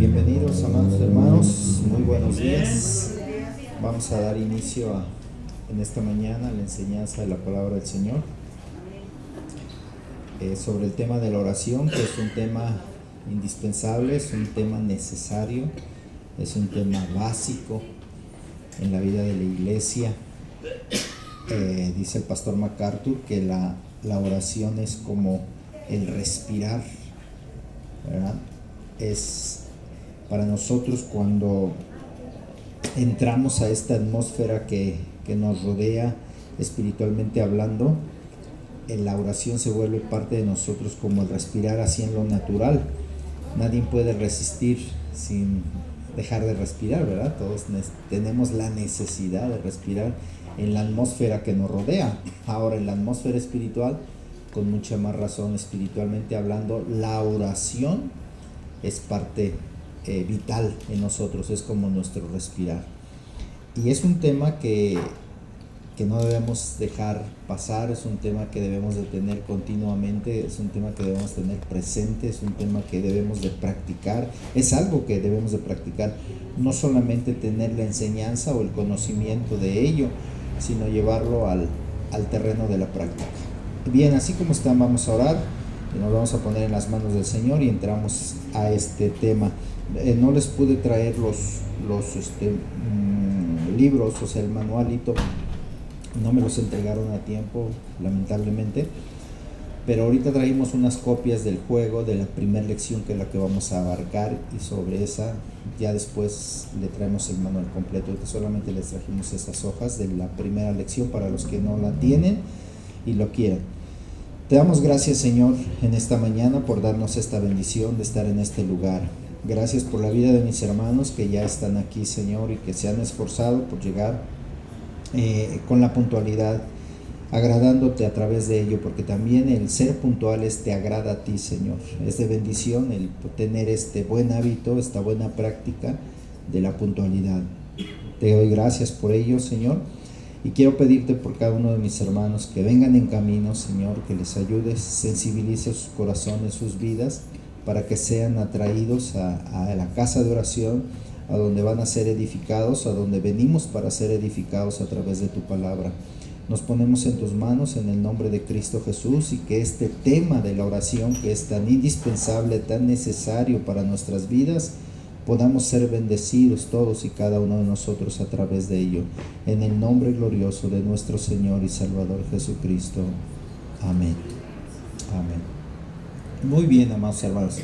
Bienvenidos, amados hermanos, muy buenos días. Vamos a dar inicio en esta mañana a la enseñanza de la palabra del Señor sobre el tema de la oración, que es un tema indispensable, es un tema necesario, es un tema básico en la vida de la iglesia. Dice el pastor MacArthur que la oración es como el respirar, ¿verdad? Es para nosotros cuando entramos a esta atmósfera que nos rodea espiritualmente hablando, la oración se vuelve parte de nosotros como el respirar así en lo natural. Nadie puede resistir sin dejar de respirar, ¿verdad? Todos tenemos la necesidad de respirar en la atmósfera que nos rodea. Ahora, en la atmósfera espiritual, con mucha más razón, espiritualmente hablando, la oración es parte vital en nosotros, es como nuestro respirar. Y es un tema que no debemos dejar pasar, es un tema que debemos de tener continuamente, es un tema que debemos tener presente, es un tema que debemos de practicar, es algo que debemos de practicar, no solamente tener la enseñanza o el conocimiento de ello, sino llevarlo al terreno de la práctica. Bien, así como están, vamos a orar y nos vamos a poner en las manos del Señor y entramos a este tema. No les pude traer los libros, o sea, el manualito, no me los entregaron a tiempo, lamentablemente, pero ahorita traímos unas copias del juego de la primera lección, que es la que vamos a abarcar, y sobre esa ya después le traemos el manual completo. Solamente les trajimos estas hojas de la primera lección para los que no la tienen y lo quieran. Te damos gracias, Señor, en esta mañana por darnos esta bendición de estar en este lugar. Gracias por la vida de mis hermanos que ya están aquí, Señor, y que se han esforzado por llegar con la puntualidad, agradándote a través de ello, porque también el ser puntuales te agrada a ti, Señor. Es de bendición el tener este buen hábito, esta buena práctica de la puntualidad. Te doy gracias por ello, Señor. Y quiero pedirte por cada uno de mis hermanos que vengan en camino, Señor, que les ayudes, sensibilice sus corazones, sus vidas, para que sean atraídos a la casa de oración, a donde van a ser edificados, a donde venimos para ser edificados a través de tu palabra. Nos ponemos en tus manos en el nombre de Cristo Jesús, y que este tema de la oración, que es tan indispensable, tan necesario para nuestras vidas, podamos ser bendecidos todos y cada uno de nosotros a través de ello, en el nombre glorioso de nuestro Señor y Salvador Jesucristo. Amén. Amén. Muy bien, amados hermanos.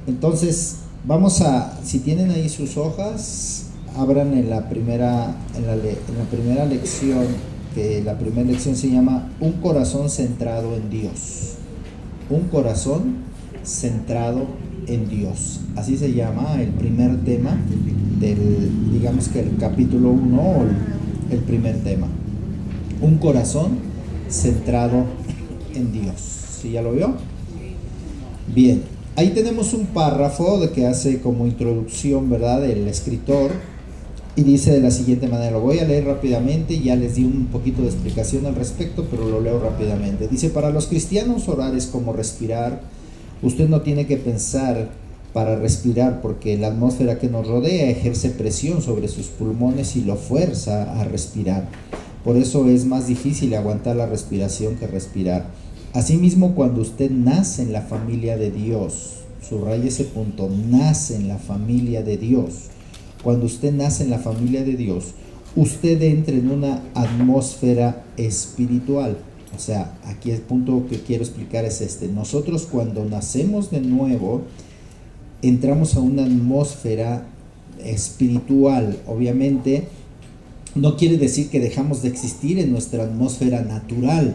Entonces, vamos a, si tienen ahí sus hojas, abran en la primera lección, que la primera lección se llama Un corazón centrado en Dios. Un corazón centrado en Dios. Así se llama el primer tema del, digamos que el capítulo 1, o el primer tema. Un corazón centrado en Dios. ¿Sí ya lo vio? Bien, ahí tenemos un párrafo de que hace como introducción, ¿verdad?, del escritor, y dice de la siguiente manera. Lo voy a leer rápidamente, ya les di un poquito de explicación al respecto, pero lo leo rápidamente. Dice: para los cristianos orar es como respirar. Usted no tiene que pensar para respirar, porque la atmósfera que nos rodea ejerce presión sobre sus pulmones y lo fuerza a respirar. Por eso es más difícil aguantar la respiración que respirar. Asimismo, cuando usted nace en la familia de Dios, subraya ese punto, nace en la familia de Dios. Cuando usted nace en la familia de Dios, usted entra en una atmósfera espiritual. O sea, aquí el punto que quiero explicar es este. Nosotros, cuando nacemos de nuevo, entramos a una atmósfera espiritual. Obviamente, no quiere decir que dejamos de existir en nuestra atmósfera natural,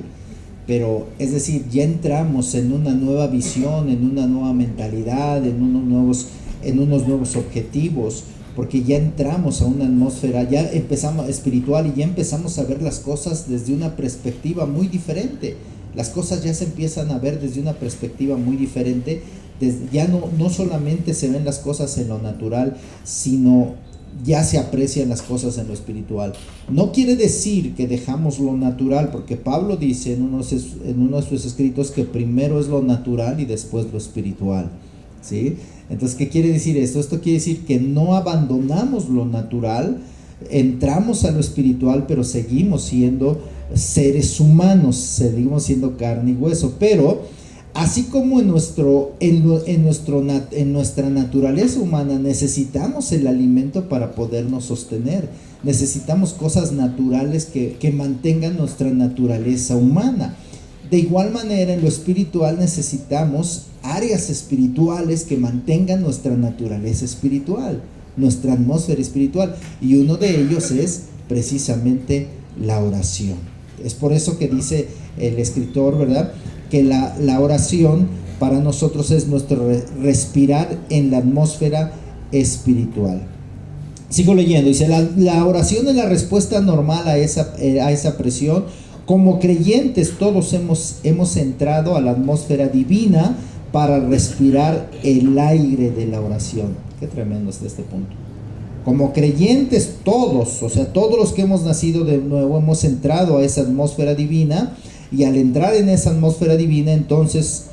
pero es decir, ya entramos en una nueva visión, en una nueva mentalidad, en unos nuevos objetivos, porque ya entramos a una atmósfera, ya empezamos espiritual, y ya empezamos a ver las cosas desde una perspectiva muy diferente. Las cosas ya se empiezan a ver desde una perspectiva muy diferente. Ya no solamente se ven las cosas en lo natural, sino ya se aprecian las cosas en lo espiritual. No quiere decir que dejamos lo natural, porque Pablo dice en uno de sus escritos que primero es lo natural y después lo espiritual. ¿sí? Entonces, ¿qué quiere decir esto? Esto quiere decir que no abandonamos lo natural, entramos a lo espiritual, pero seguimos siendo seres humanos, seguimos siendo carne y hueso. Pero así como en nuestra naturaleza humana necesitamos el alimento para podernos sostener, necesitamos cosas naturales que mantengan nuestra naturaleza humana. De igual manera, en lo espiritual necesitamos áreas espirituales que mantengan nuestra naturaleza espiritual, nuestra atmósfera espiritual, y uno de ellos es precisamente la oración. Es por eso que dice el escritor, ¿verdad?, que la oración para nosotros es nuestro respirar en la atmósfera espiritual. Sigo leyendo, dice, la oración es la respuesta normal a esa presión. Como creyentes todos hemos entrado a la atmósfera divina para respirar el aire de la oración. Qué tremendo es este punto. Como creyentes todos, o sea, todos los que hemos nacido de nuevo hemos entrado a esa atmósfera divina, y al entrar en esa atmósfera divina entonces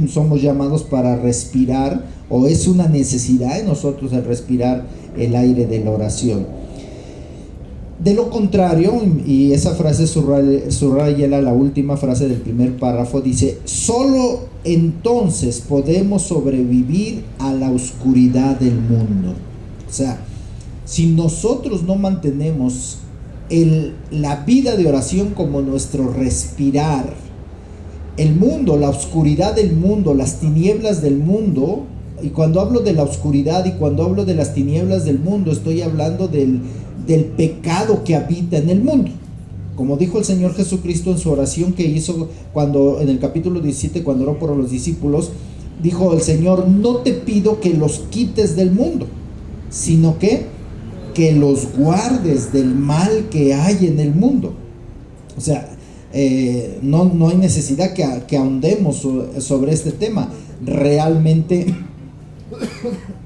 somos llamados para respirar, o es una necesidad en nosotros el respirar el aire de la oración. De lo contrario, y esa frase subraya la última frase del primer párrafo, dice, solo entonces podemos sobrevivir a la oscuridad del mundo. O sea, si nosotros no mantenemos la vida de oración como nuestro respirar, el mundo, la oscuridad del mundo, las tinieblas del mundo, y cuando hablo de la oscuridad y cuando hablo de las tinieblas del mundo, estoy hablando del pecado que habita en el mundo. Como dijo el Señor Jesucristo en su oración que hizo en el capítulo 17, cuando oró por los discípulos, dijo el Señor, no te pido que los quites del mundo, sino que los guardes del mal que hay en el mundo. O sea, no hay necesidad que ahondemos sobre este tema.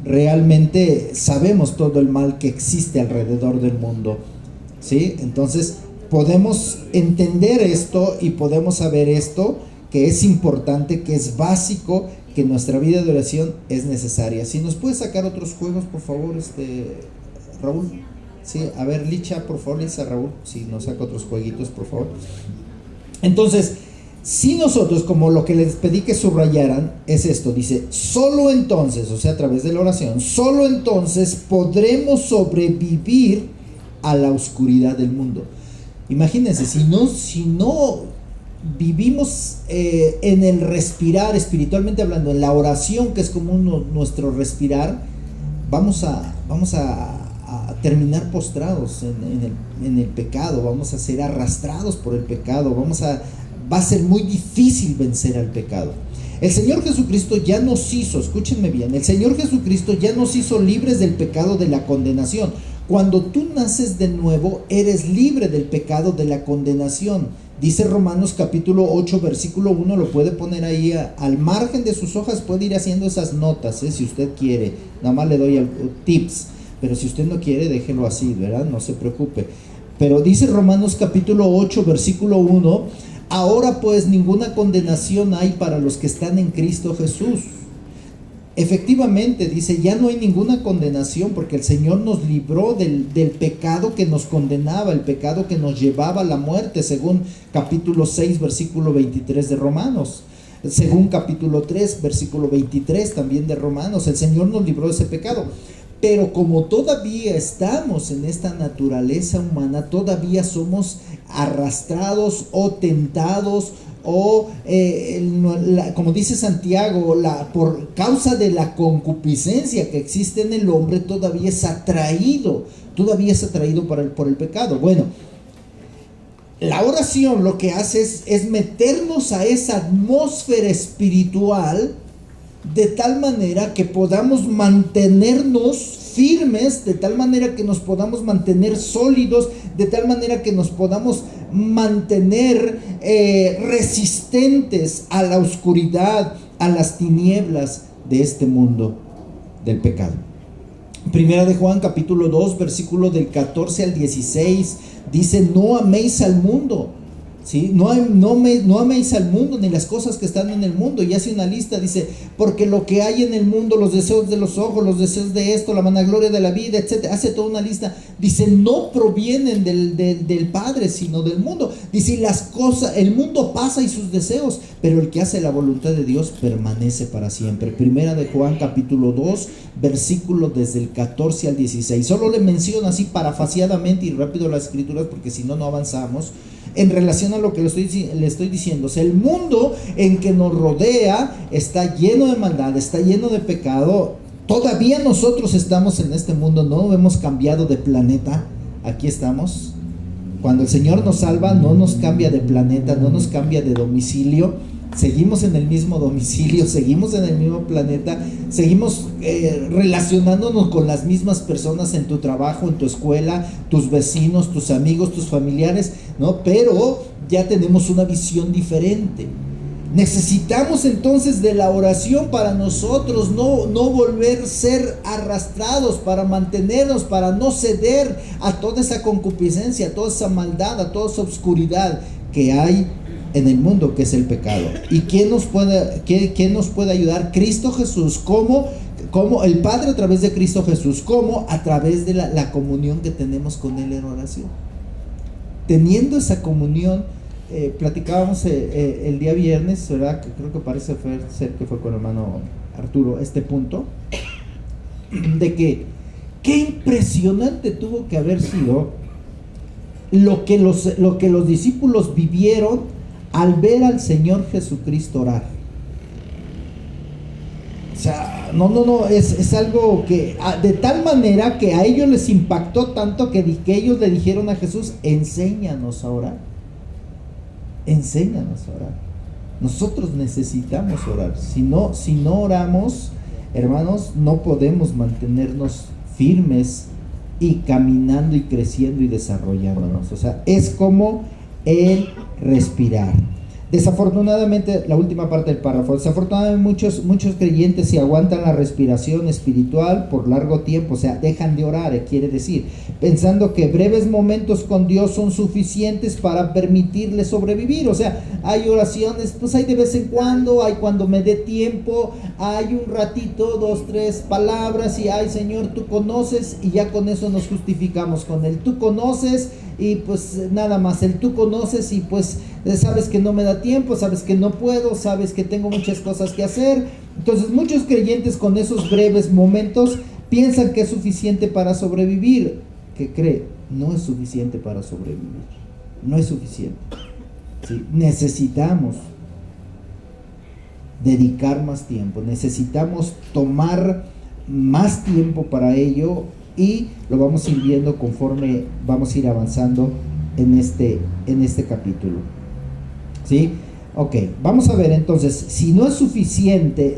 Realmente sabemos todo el mal que existe alrededor del mundo, ¿sí? Entonces podemos entender esto y podemos saber esto, que es importante, que es básico, que nuestra vida de oración es necesaria. Si nos puedes sacar otros juegos, por favor, Raúl. Sí, a ver, Licha, por favor, Lisa, Raúl, si nos saca otros jueguitos, por favor. Entonces, si nosotros, como lo que les pedí que subrayaran, es esto, dice, solo entonces, o sea, a través de la oración, solo entonces podremos sobrevivir a la oscuridad del mundo. Imagínense, si no vivimos en el respirar, espiritualmente hablando, en la oración, que es como nuestro respirar, vamos a terminar postrados en el pecado, vamos a ser arrastrados por el pecado, va a ser muy difícil vencer al pecado. El Señor Jesucristo ya nos hizo, escúchenme bien, el Señor Jesucristo ya nos hizo libres del pecado de la condenación. Cuando tú naces de nuevo, eres libre del pecado de la condenación. Dice Romanos capítulo 8, versículo 1, lo puede poner ahí al margen de sus hojas, puede ir haciendo esas notas, si usted quiere, nada más le doy tips, pero si usted no quiere, déjelo así, ¿verdad? No se preocupe. Pero dice Romanos capítulo 8, versículo 1, ahora pues ninguna condenación hay para los que están en Cristo Jesús. Efectivamente, dice, ya no hay ninguna condenación porque el Señor nos libró del pecado que nos condenaba, el pecado que nos llevaba a la muerte, según capítulo 6, versículo 23 de Romanos. Según capítulo 3, versículo 23 también de Romanos, el Señor nos libró de ese pecado. Pero como todavía estamos en esta naturaleza humana, todavía somos arrastrados o tentados o como dice Santiago, por causa de la concupiscencia que existe en el hombre, todavía es atraído por el pecado. Bueno, la oración lo que hace es meternos a esa atmósfera espiritual de tal manera que podamos mantenernos firmes, de tal manera que nos podamos mantener sólidos, de tal manera que nos podamos mantener resistentes a la oscuridad, a las tinieblas de este mundo del pecado. Primera de Juan capítulo 2, versículo del 14 al 16, dice, no améis al mundo, ¿sí? No améis al mundo ni las cosas que están en el mundo. Y hace una lista, dice, porque lo que hay en el mundo, los deseos de los ojos, los deseos de esto, la vanagloria de la vida, etc. Hace toda una lista. Dice, no provienen del Padre, sino del mundo. Dice, las cosas, el mundo pasa y sus deseos, pero el que hace la voluntad de Dios permanece para siempre. Primera de Juan, capítulo 2, versículo desde el 14 al 16. Solo le menciono así parafaseadamente y rápido las escrituras, porque si no, no avanzamos. En relación a lo que le estoy diciendo, o sea, el mundo en que nos rodea está lleno de maldad, está lleno de pecado. Todavía nosotros estamos en este mundo, no hemos cambiado de planeta, aquí estamos. Cuando el Señor nos salva, no nos cambia de planeta, no nos cambia de domicilio. Seguimos en el mismo domicilio, seguimos en el mismo planeta, seguimos relacionándonos con las mismas personas en tu trabajo, en tu escuela, tus vecinos, tus amigos, tus familiares, ¿no? Pero ya tenemos una visión diferente. Necesitamos entonces de la oración para nosotros no volver a ser arrastrados, para mantenernos, para no ceder a toda esa concupiscencia, a toda esa maldad, a toda esa oscuridad que hay en el mundo, que es el pecado. ¿Y quién nos puede ayudar? Cristo Jesús. ¿Cómo el Padre a través de Cristo Jesús? ¿Cómo? A través de la comunión que tenemos con Él en oración. Teniendo esa comunión, platicábamos el día viernes, ¿verdad? Que creo que parece ser que fue con el hermano Arturo, este punto, de que qué impresionante tuvo que haber sido lo que los discípulos vivieron al ver al Señor Jesucristo orar. O sea, es algo que de tal manera que a ellos les impactó tanto que ellos le dijeron a Jesús, enséñanos a orar. Enséñanos a orar. Nosotros necesitamos orar. Si no oramos, hermanos, no podemos mantenernos firmes y caminando y creciendo y desarrollándonos. O sea, es como el respirar. Desafortunadamente, la última parte del párrafo, desafortunadamente muchos creyentes se aguantan la respiración espiritual por largo tiempo, o sea, dejan de orar, quiere decir, pensando que breves momentos con Dios son suficientes para permitirles sobrevivir. O sea, hay oraciones, pues hay de vez en cuando, hay cuando me dé tiempo, hay un ratito, 2, 3 palabras y ay Señor, tú conoces, y ya con eso nos justificamos con el tú conoces. Y pues nada más, el tú conoces y pues sabes que no me da tiempo, sabes que no puedo, sabes que tengo muchas cosas que hacer. Entonces muchos creyentes con esos breves momentos piensan que es suficiente para sobrevivir. ¿Qué cree? No es suficiente para sobrevivir, no es suficiente. ¿Sí? Necesitamos dedicar más tiempo, necesitamos tomar más tiempo para ello. Y lo vamos a ir viendo conforme vamos a ir avanzando en este capítulo. ¿Sí? Ok, vamos a ver entonces, si no es suficiente,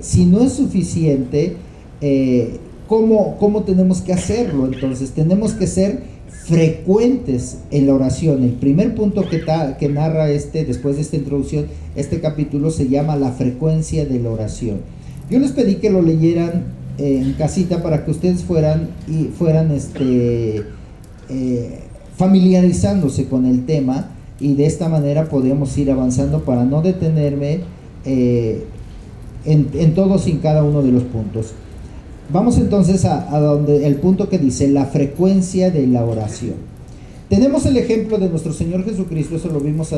¿cómo tenemos que hacerlo? Entonces, tenemos que ser frecuentes en la oración. El primer punto que narra después de esta introducción, este capítulo se llama la frecuencia de la oración. Yo les pedí que lo leyeran en casita para que ustedes fueran familiarizándose con el tema, y de esta manera podemos ir avanzando para no detenerme en todos y en cada uno de los puntos. Vamos entonces a donde el punto que dice la frecuencia de la oración. Tenemos el ejemplo de nuestro Señor Jesucristo, eso lo vimos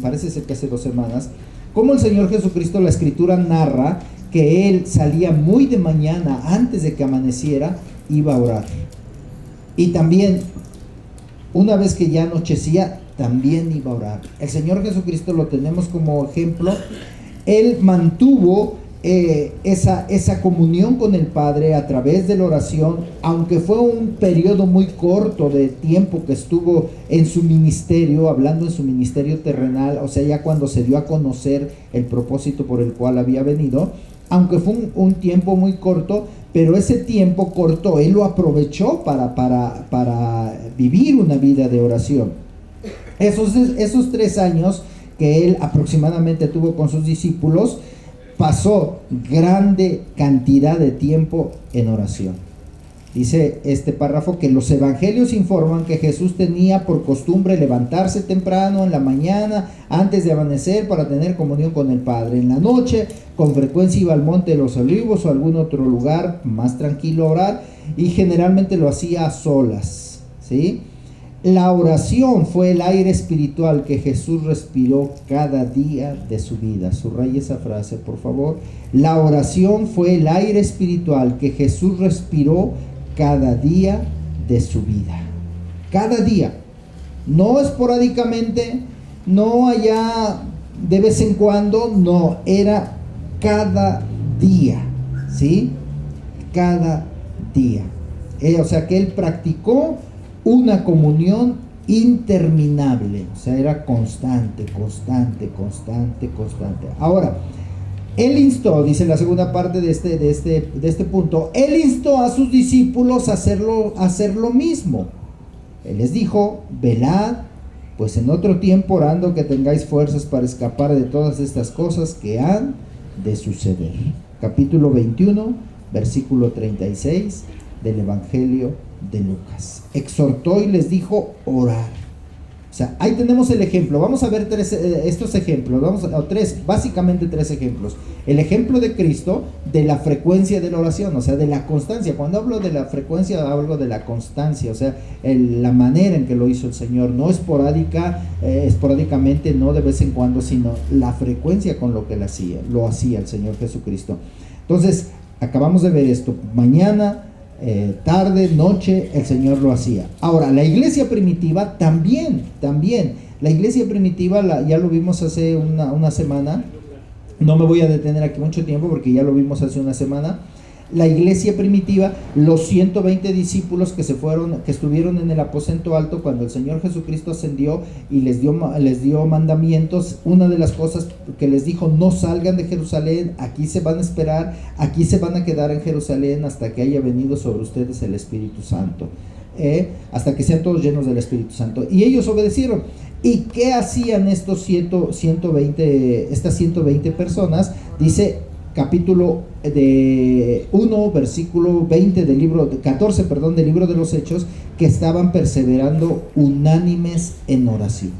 parece ser que hace 2 semanas, como el Señor Jesucristo, la Escritura narra que Él salía muy de mañana, antes de que amaneciera, iba a orar. Y también, una vez que ya anochecía, también iba a orar. El Señor Jesucristo lo tenemos como ejemplo. Él mantuvo esa comunión con el Padre a través de la oración, aunque fue un periodo muy corto de tiempo que estuvo en su ministerio, hablando en su ministerio terrenal, o sea, ya cuando se dio a conocer el propósito por el cual había venido. Aunque fue un tiempo muy corto, pero ese tiempo corto Él lo aprovechó para vivir una vida de oración. Esos 3 años que Él aproximadamente tuvo con sus discípulos, pasó grande cantidad de tiempo en oración. Dice este párrafo que los evangelios informan que Jesús tenía por costumbre levantarse temprano en la mañana antes de amanecer para tener comunión con el Padre. En la noche, con frecuencia iba al Monte de los Olivos o a algún otro lugar más tranquilo a orar, y generalmente lo hacía a solas, ¿sí? La oración fue el aire espiritual que Jesús respiró cada día de su vida. Subraya esa frase, por favor. La oración fue el aire espiritual que Jesús respiró cada día de su vida. Cada día. No esporádicamente, no allá de vez en cuando, no, era cada día, ¿sí? Cada día. O sea que él practicó una comunión interminable, o sea, era constante. Ahora, él instó, dice la segunda parte de este punto, él instó a sus discípulos a hacer lo mismo. Él les dijo: velad, pues en otro tiempo orando que tengáis fuerzas para escapar de todas estas cosas que han de suceder. Capítulo 21, versículo 36 del Evangelio de Lucas. Exhortó y les dijo: orar. O sea, ahí tenemos el ejemplo. Vamos a ver estos ejemplos. Básicamente tres ejemplos. El ejemplo de Cristo de la frecuencia de la oración, o sea, de la constancia. Cuando hablo de la frecuencia, hablo de la constancia, o sea, la manera en que lo hizo el Señor, no esporádicamente, no de vez en cuando, sino la frecuencia con lo que lo hacía el Señor Jesucristo. Entonces, acabamos de ver esto. Mañana, tarde, noche, el Señor lo hacía. Ahora, la iglesia primitiva también, la iglesia primitiva ya lo vimos hace una semana. No me voy a detener aquí mucho tiempo porque ya lo vimos hace una semana. La iglesia primitiva, los 120 discípulos que estuvieron en el aposento alto cuando el Señor Jesucristo ascendió y les dio mandamientos. Una de las cosas que les dijo: no salgan de Jerusalén, aquí se van a esperar, aquí se van a quedar en Jerusalén hasta que haya venido sobre ustedes el Espíritu Santo, hasta que sean todos llenos del Espíritu Santo. Y ellos obedecieron. ¿Y qué hacían estas 120 personas? Dice capítulo 1, versículo 14 del libro de los Hechos, que estaban perseverando unánimes en oración.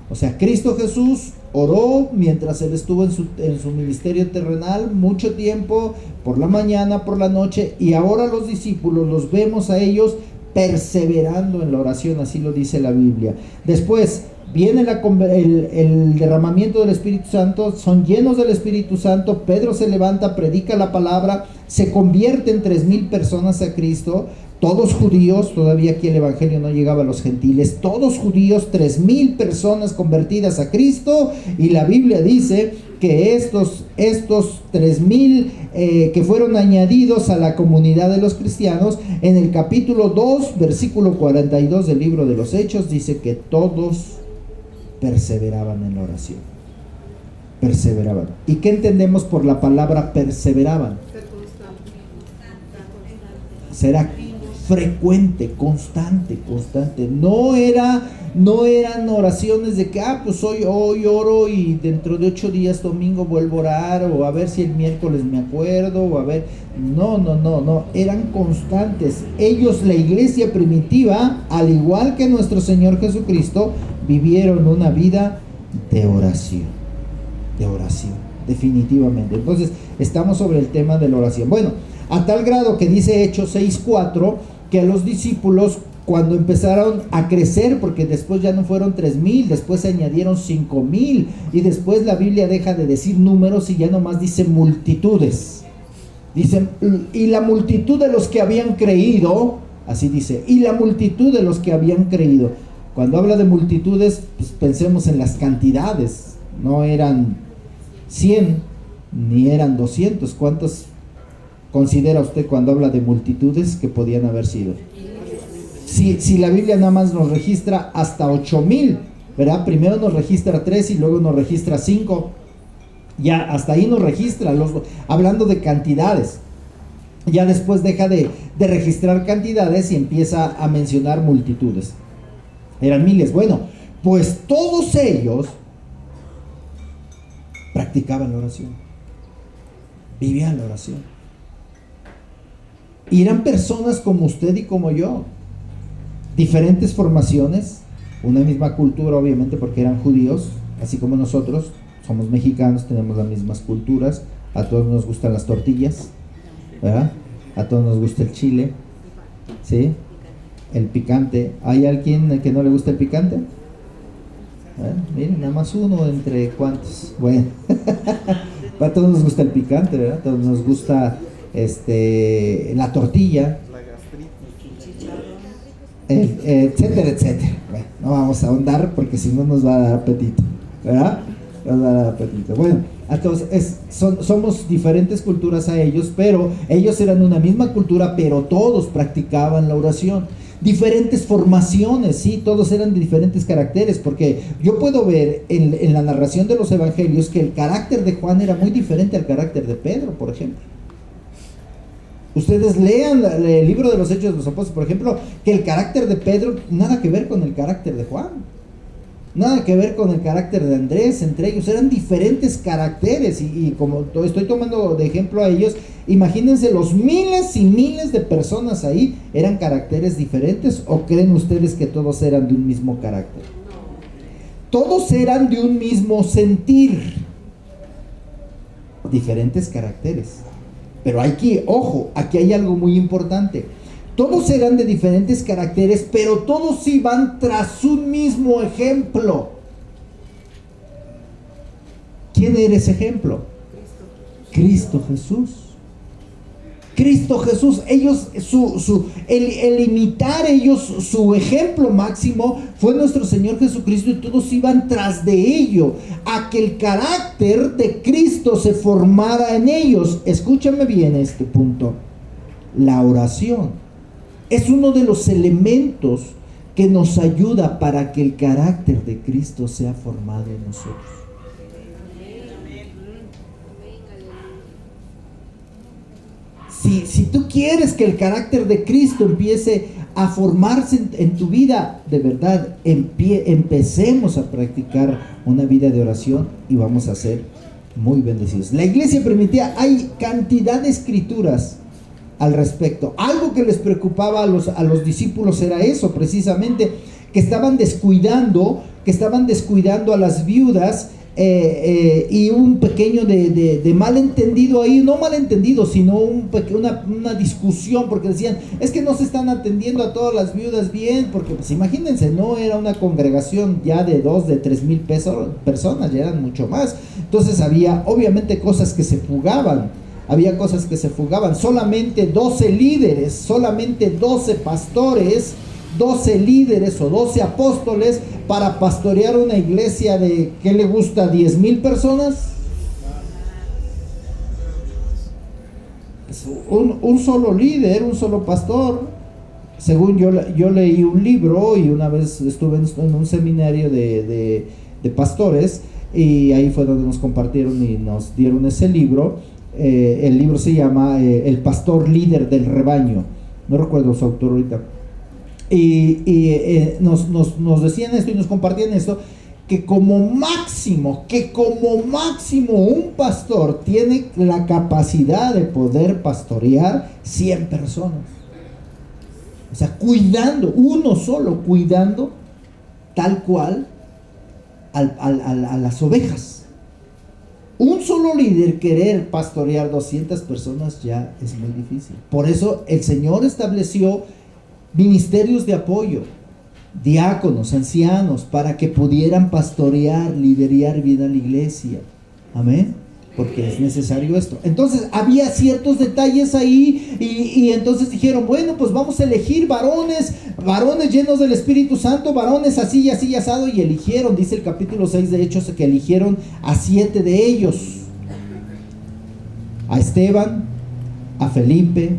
O sea, Cristo Jesús oró mientras él estuvo en su ministerio terrenal mucho tiempo, por la mañana, por la noche, y ahora los discípulos los vemos a ellos perseverando en la oración, así lo dice la Biblia. Después viene el derramamiento del Espíritu Santo, son llenos del Espíritu Santo. Pedro se levanta, predica la palabra, se convierten 3,000 personas a Cristo, todos judíos. Todavía aquí el Evangelio no llegaba a los gentiles, todos judíos, 3,000 personas convertidas a Cristo. Y la Biblia dice que estos 3,000 que fueron añadidos a la comunidad de los cristianos, en el capítulo 2, versículo 42 del libro de los Hechos, dice que todos perseveraban en la oración. Perseveraban. ¿Y qué entendemos por la palabra perseveraban? Será frecuente, constante. No eran oraciones de que pues hoy oro y dentro de 8 días, domingo, vuelvo a orar, o a ver si el miércoles me acuerdo, o a ver. No, eran constantes. Ellos, la iglesia primitiva, al igual que nuestro Señor Jesucristo, vivieron una vida de oración, definitivamente. Entonces, estamos sobre el tema de la oración. Bueno, a tal grado que dice Hechos 6:4, que a los discípulos, cuando empezaron a crecer, porque después ya no fueron 3,000, después se añadieron 5,000, y después la Biblia deja de decir números y ya nomás dice multitudes. Dicen, y la multitud de los que habían creído, así dice, y la multitud de los que habían creído. Cuando habla de multitudes, pues pensemos en las cantidades. No eran 100, ni eran 200. ¿Cuántos considera usted cuando habla de multitudes que podían haber sido? Si la Biblia nada más nos registra hasta 8,000, ¿verdad? Primero nos registra 3 y luego nos registra 5. Ya hasta ahí nos registra, hablando de cantidades. Ya después deja de registrar cantidades y empieza a mencionar multitudes. Eran miles. Bueno, pues todos ellos practicaban la oración, vivían la oración. Y eran personas como usted y como yo, diferentes formaciones, una misma cultura obviamente porque eran judíos, así como nosotros, somos mexicanos, tenemos las mismas culturas, a todos nos gustan las tortillas, ¿verdad? A todos nos gusta el chile, ¿sí? El picante. ¿Hay alguien que no le gusta el picante? Miren, nada más uno entre cuantos. Bueno, a todos nos gusta el picante, ¿verdad? A todos nos gusta la tortilla, etcétera, etcétera. Bueno, no vamos a ahondar porque si no nos va a dar apetito, ¿verdad? Nos va a dar apetito. Bueno, entonces somos diferentes culturas a ellos, pero ellos eran una misma cultura, pero todos practicaban la oración. Diferentes formaciones, sí, todos eran de diferentes caracteres, porque yo puedo ver en la narración de los evangelios que el carácter de Juan era muy diferente al carácter de Pedro, por ejemplo. Ustedes lean el libro de los Hechos de los Apóstoles, por ejemplo, que el carácter de Pedro nada que ver con el carácter de Juan, nada que ver con el carácter de Andrés. Entre ellos eran diferentes caracteres, y como estoy tomando de ejemplo a ellos, imagínense los miles y miles de personas ahí, ¿eran caracteres diferentes o creen ustedes que todos eran de un mismo carácter? Todos eran de un mismo sentir, diferentes caracteres. Pero ojo, aquí hay algo muy importante. Todos eran de diferentes caracteres, pero todos iban tras un mismo ejemplo. ¿Quién era ese ejemplo? Cristo Jesús. Cristo Jesús. Ellos, el imitar ellos, su ejemplo máximo fue nuestro Señor Jesucristo, y todos iban tras de ello, a que el carácter de Cristo se formara en ellos. Escúchame bien este punto. La oración es uno de los elementos que nos ayuda para que el carácter de Cristo sea formado en nosotros. Si tú quieres que el carácter de Cristo empiece a formarse en tu vida, de verdad, empecemos a practicar una vida de oración y vamos a ser muy bendecidos. La iglesia primitiva, hay cantidad de escrituras al respecto. Algo que les preocupaba a los discípulos era eso, precisamente, que estaban descuidando a las viudas, y un pequeño de malentendido ahí, no malentendido, sino una discusión, porque decían, es que no se están atendiendo a todas las viudas bien, porque pues imagínense, no era una congregación ya de 3,000 personas, ya eran mucho más. Entonces había obviamente cosas que se fugaban, solamente 12 líderes, solamente 12 pastores, 12 líderes o 12 apóstoles para pastorear una iglesia de, ¿qué le gusta? 10,000 personas. Un solo líder, un solo pastor. Según yo leí un libro, y una vez estuve en un seminario de pastores, y ahí fue donde nos compartieron y nos dieron ese libro. El libro se llama El pastor líder del rebaño, no recuerdo su autor ahorita. Y nos decían esto y nos compartían esto, que como máximo un pastor tiene la capacidad de poder pastorear 100 personas. O sea, uno solo cuidando tal cual a las ovejas. Un solo líder querer pastorear 200 personas ya es muy difícil. Por eso el Señor estableció ministerios de apoyo, diáconos, ancianos, para que pudieran pastorear, liderar bien a la iglesia. Amén. Porque es necesario esto. Entonces había ciertos detalles ahí, y entonces dijeron, bueno, pues vamos a elegir varones llenos del Espíritu Santo, varones así y así y asado, y eligieron, dice el capítulo 6 de Hechos, que eligieron a 7 de ellos: a Esteban, a Felipe,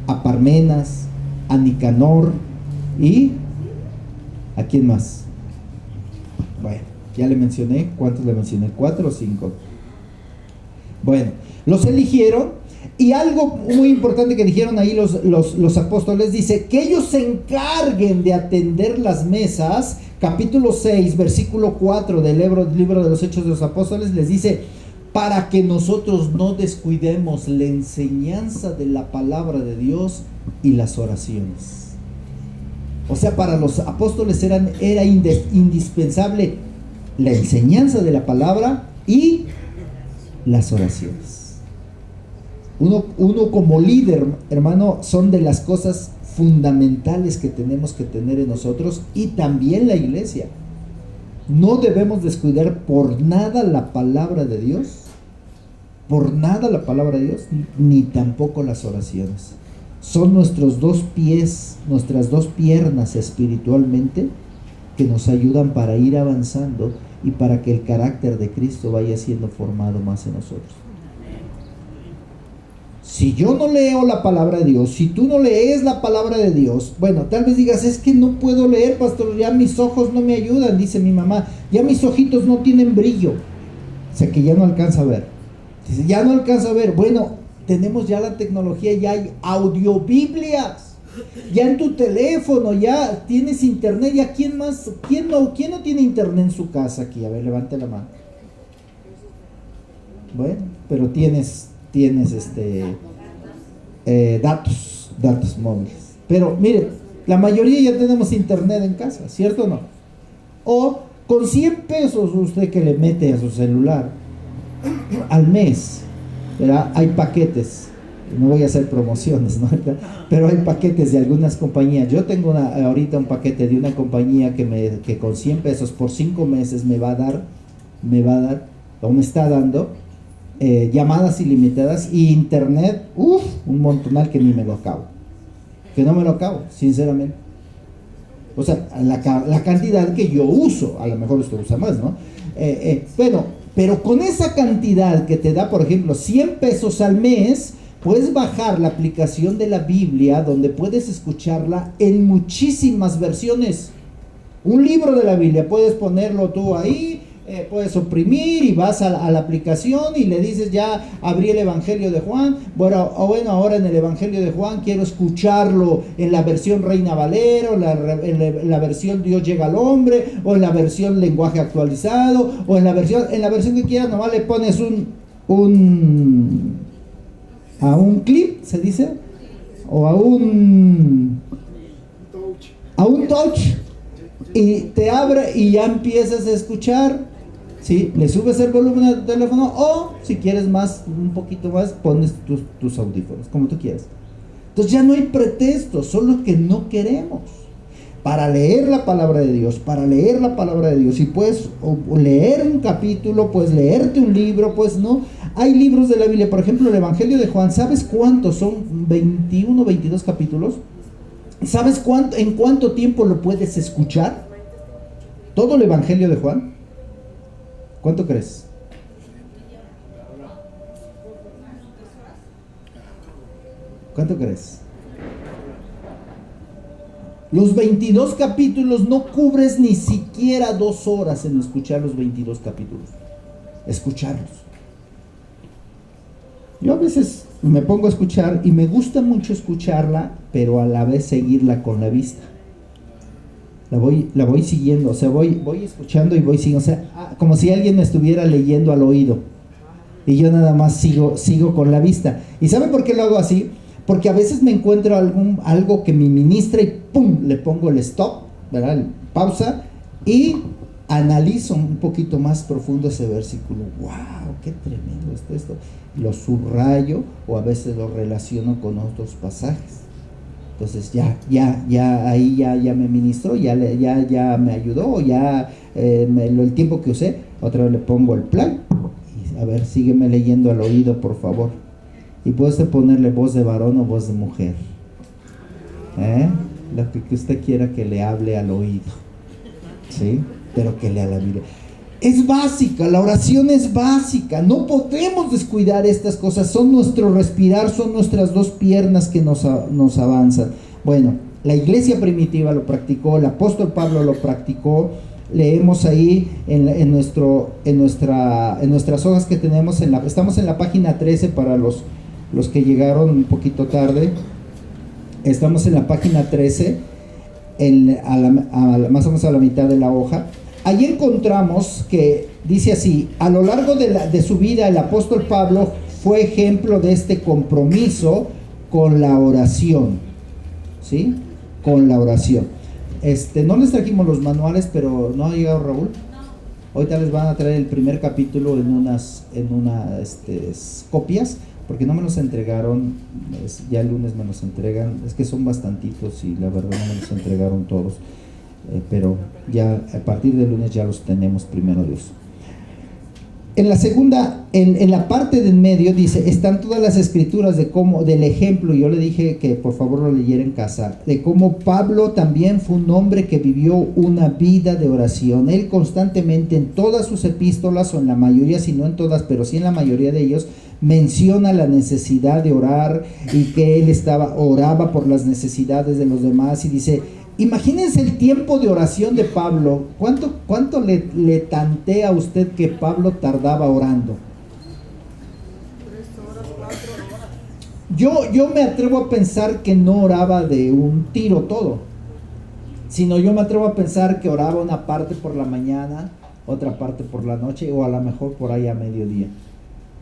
a Parmenas, a Nicanor, y ¿a quién más? Bueno, ya le mencioné. ¿Cuántos le mencioné? 4 o 5. Bueno, los eligieron, y algo muy importante que dijeron ahí los apóstoles, dice que ellos se encarguen de atender las mesas. Capítulo 6, versículo 4 del libro de los Hechos de los Apóstoles les dice: para que nosotros no descuidemos la enseñanza de la palabra de Dios y las oraciones. O sea, para los apóstoles era indispensable la enseñanza de la palabra y las oraciones. Uno como líder, hermano, son de las cosas fundamentales que tenemos que tener en nosotros, y también la iglesia. No debemos descuidar por nada la palabra de Dios, ni tampoco las oraciones. Son nuestros dos pies, nuestras dos piernas espiritualmente, que nos ayudan para ir avanzando y para que el carácter de Cristo vaya siendo formado más en nosotros. Si yo no leo la palabra de Dios, si tú no lees la palabra de Dios, bueno, tal vez digas, es que no puedo leer, pastor, ya mis ojos no me ayudan, dice mi mamá, ya mis ojitos no tienen brillo, o sea que ya no alcanza a ver. Dice, ya no alcanza a ver. Bueno, tenemos ya la tecnología, ya hay audiobiblias, ya en tu teléfono, ya tienes internet, ya quién no tiene internet en su casa aquí, a ver, levante la mano. Bueno, pero tienes datos móviles. Pero mire, la mayoría ya tenemos internet en casa, ¿cierto o no? O con 100 pesos usted que le mete a su celular al mes, ¿verdad? Hay paquetes, no voy a hacer promociones, ¿no? Pero hay paquetes de algunas compañías. Yo tengo ahorita un paquete de una compañía que con 100 pesos por 5 meses me va a dar, o me está dando llamadas ilimitadas y internet, un montonal que ni me lo acabo, que no me lo acabo, sinceramente. O sea, la cantidad que yo uso, a lo mejor usted usa más, ¿no? Bueno, pero con esa cantidad que te da, por ejemplo, 100 pesos al mes, puedes bajar la aplicación de la Biblia, donde puedes escucharla en muchísimas versiones. Un libro de la Biblia, puedes ponerlo tú ahí, puedes oprimir y vas a la aplicación y le dices, ya abrí el Evangelio de Juan. Bueno, ahora en el Evangelio de Juan quiero escucharlo en la versión Reina Valera, o en la versión Dios llega al hombre, o en la versión lenguaje actualizado, o en la versión que quieras. Nomás le pones a un clip, se dice, o a un touch, y te abre y ya empiezas a escuchar. ¿Sí? Le subes el volumen al teléfono, o si quieres un poquito más, pones tus audífonos, como tú quieras. Entonces ya no hay pretexto, solo que no queremos. Para leer la palabra de Dios, y puedes leer un capítulo, puedes leerte un libro, pues no. Hay libros de la Biblia, por ejemplo, el Evangelio de Juan, ¿sabes cuántos son? 21, 22 capítulos. ¿Sabes en cuánto tiempo lo puedes escuchar? Todo el Evangelio de Juan. ¿Cuánto crees? ¿Cuánto crees? Los 22 capítulos no cubres ni siquiera 2 horas en escuchar los 22 capítulos. Escucharlos. Yo a veces me pongo a escuchar y me gusta mucho escucharla, pero a la vez seguirla con la vista. La voy siguiendo, o sea, voy escuchando y voy siguiendo, o sea, como si alguien me estuviera leyendo al oído y yo nada más sigo con la vista. ¿Y sabe por qué lo hago así? Porque a veces me encuentro algo que me ministra y ¡pum!, le pongo el stop, ¿verdad? Pausa, y analizo un poquito más profundo ese versículo. ¡Wow! ¡Qué tremendo está esto! Lo subrayo, o a veces lo relaciono con otros pasajes. Entonces ahí ya me ministró, ya me ayudó, el tiempo que usé, otra vez le pongo el plan, y a ver, sígueme leyendo al oído, por favor. Y puedes ponerle voz de varón o voz de mujer, lo que usted quiera que le hable al oído, ¿sí? Pero que lea la Biblia. Es básica, la oración es básica, no podemos descuidar estas cosas, son nuestro respirar, son nuestras dos piernas que nos avanzan. Bueno, la iglesia primitiva lo practicó, el apóstol Pablo lo practicó. Leemos ahí en nuestras hojas que tenemos, estamos en la página 13 para los que llegaron un poquito tarde. Estamos en la página 13, más o menos a la mitad de la hoja. Allí encontramos que Dice así: a lo largo de su vida el apóstol Pablo fue ejemplo de este compromiso con la oración, ¿sí? Con la oración. No les trajimos los manuales, pero ¿no ha llegado Raúl? Ahorita les van a traer el primer capítulo en unas copias, porque no me los entregaron, ya el lunes me los entregan, es que son bastantitos y la verdad no me los entregaron todos, pero ya a partir del lunes ya los tenemos, primero Dios. En la segunda, en la parte de en medio dice, están todas las escrituras del ejemplo. Yo le dije que por favor lo leyera en casa, de cómo Pablo también fue un hombre que vivió una vida de oración. Él constantemente en todas sus epístolas, o en la mayoría, si no en todas, pero sí en la mayoría de ellos, menciona la necesidad de orar, y que él oraba por las necesidades de los demás. Y dice, imagínense el tiempo de oración de Pablo. ¿Cuánto le tantea a usted que Pablo tardaba orando? 3 horas, 4 horas. Yo me atrevo a pensar que no oraba de un tiro todo, sino yo me atrevo a pensar que oraba una parte por la mañana, otra parte por la noche, o a lo mejor por ahí a mediodía.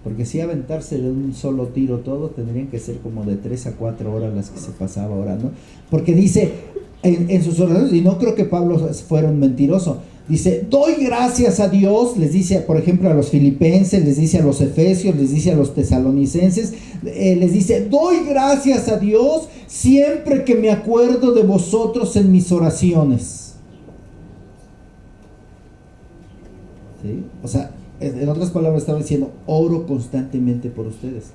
Porque si aventarse de un solo tiro todo, tendrían que ser como de 3 a 4 horas las que se pasaba orando. Porque dice en sus oraciones, y no creo que Pablo fuera un mentiroso, dice, doy gracias a Dios, les dice por ejemplo a los filipenses, les dice a los efesios, les dice a los tesalonicenses, les dice, doy gracias a Dios siempre que me acuerdo de vosotros en mis oraciones. ¿Sí? O sea, en otras palabras estaba diciendo, oro constantemente por ustedes.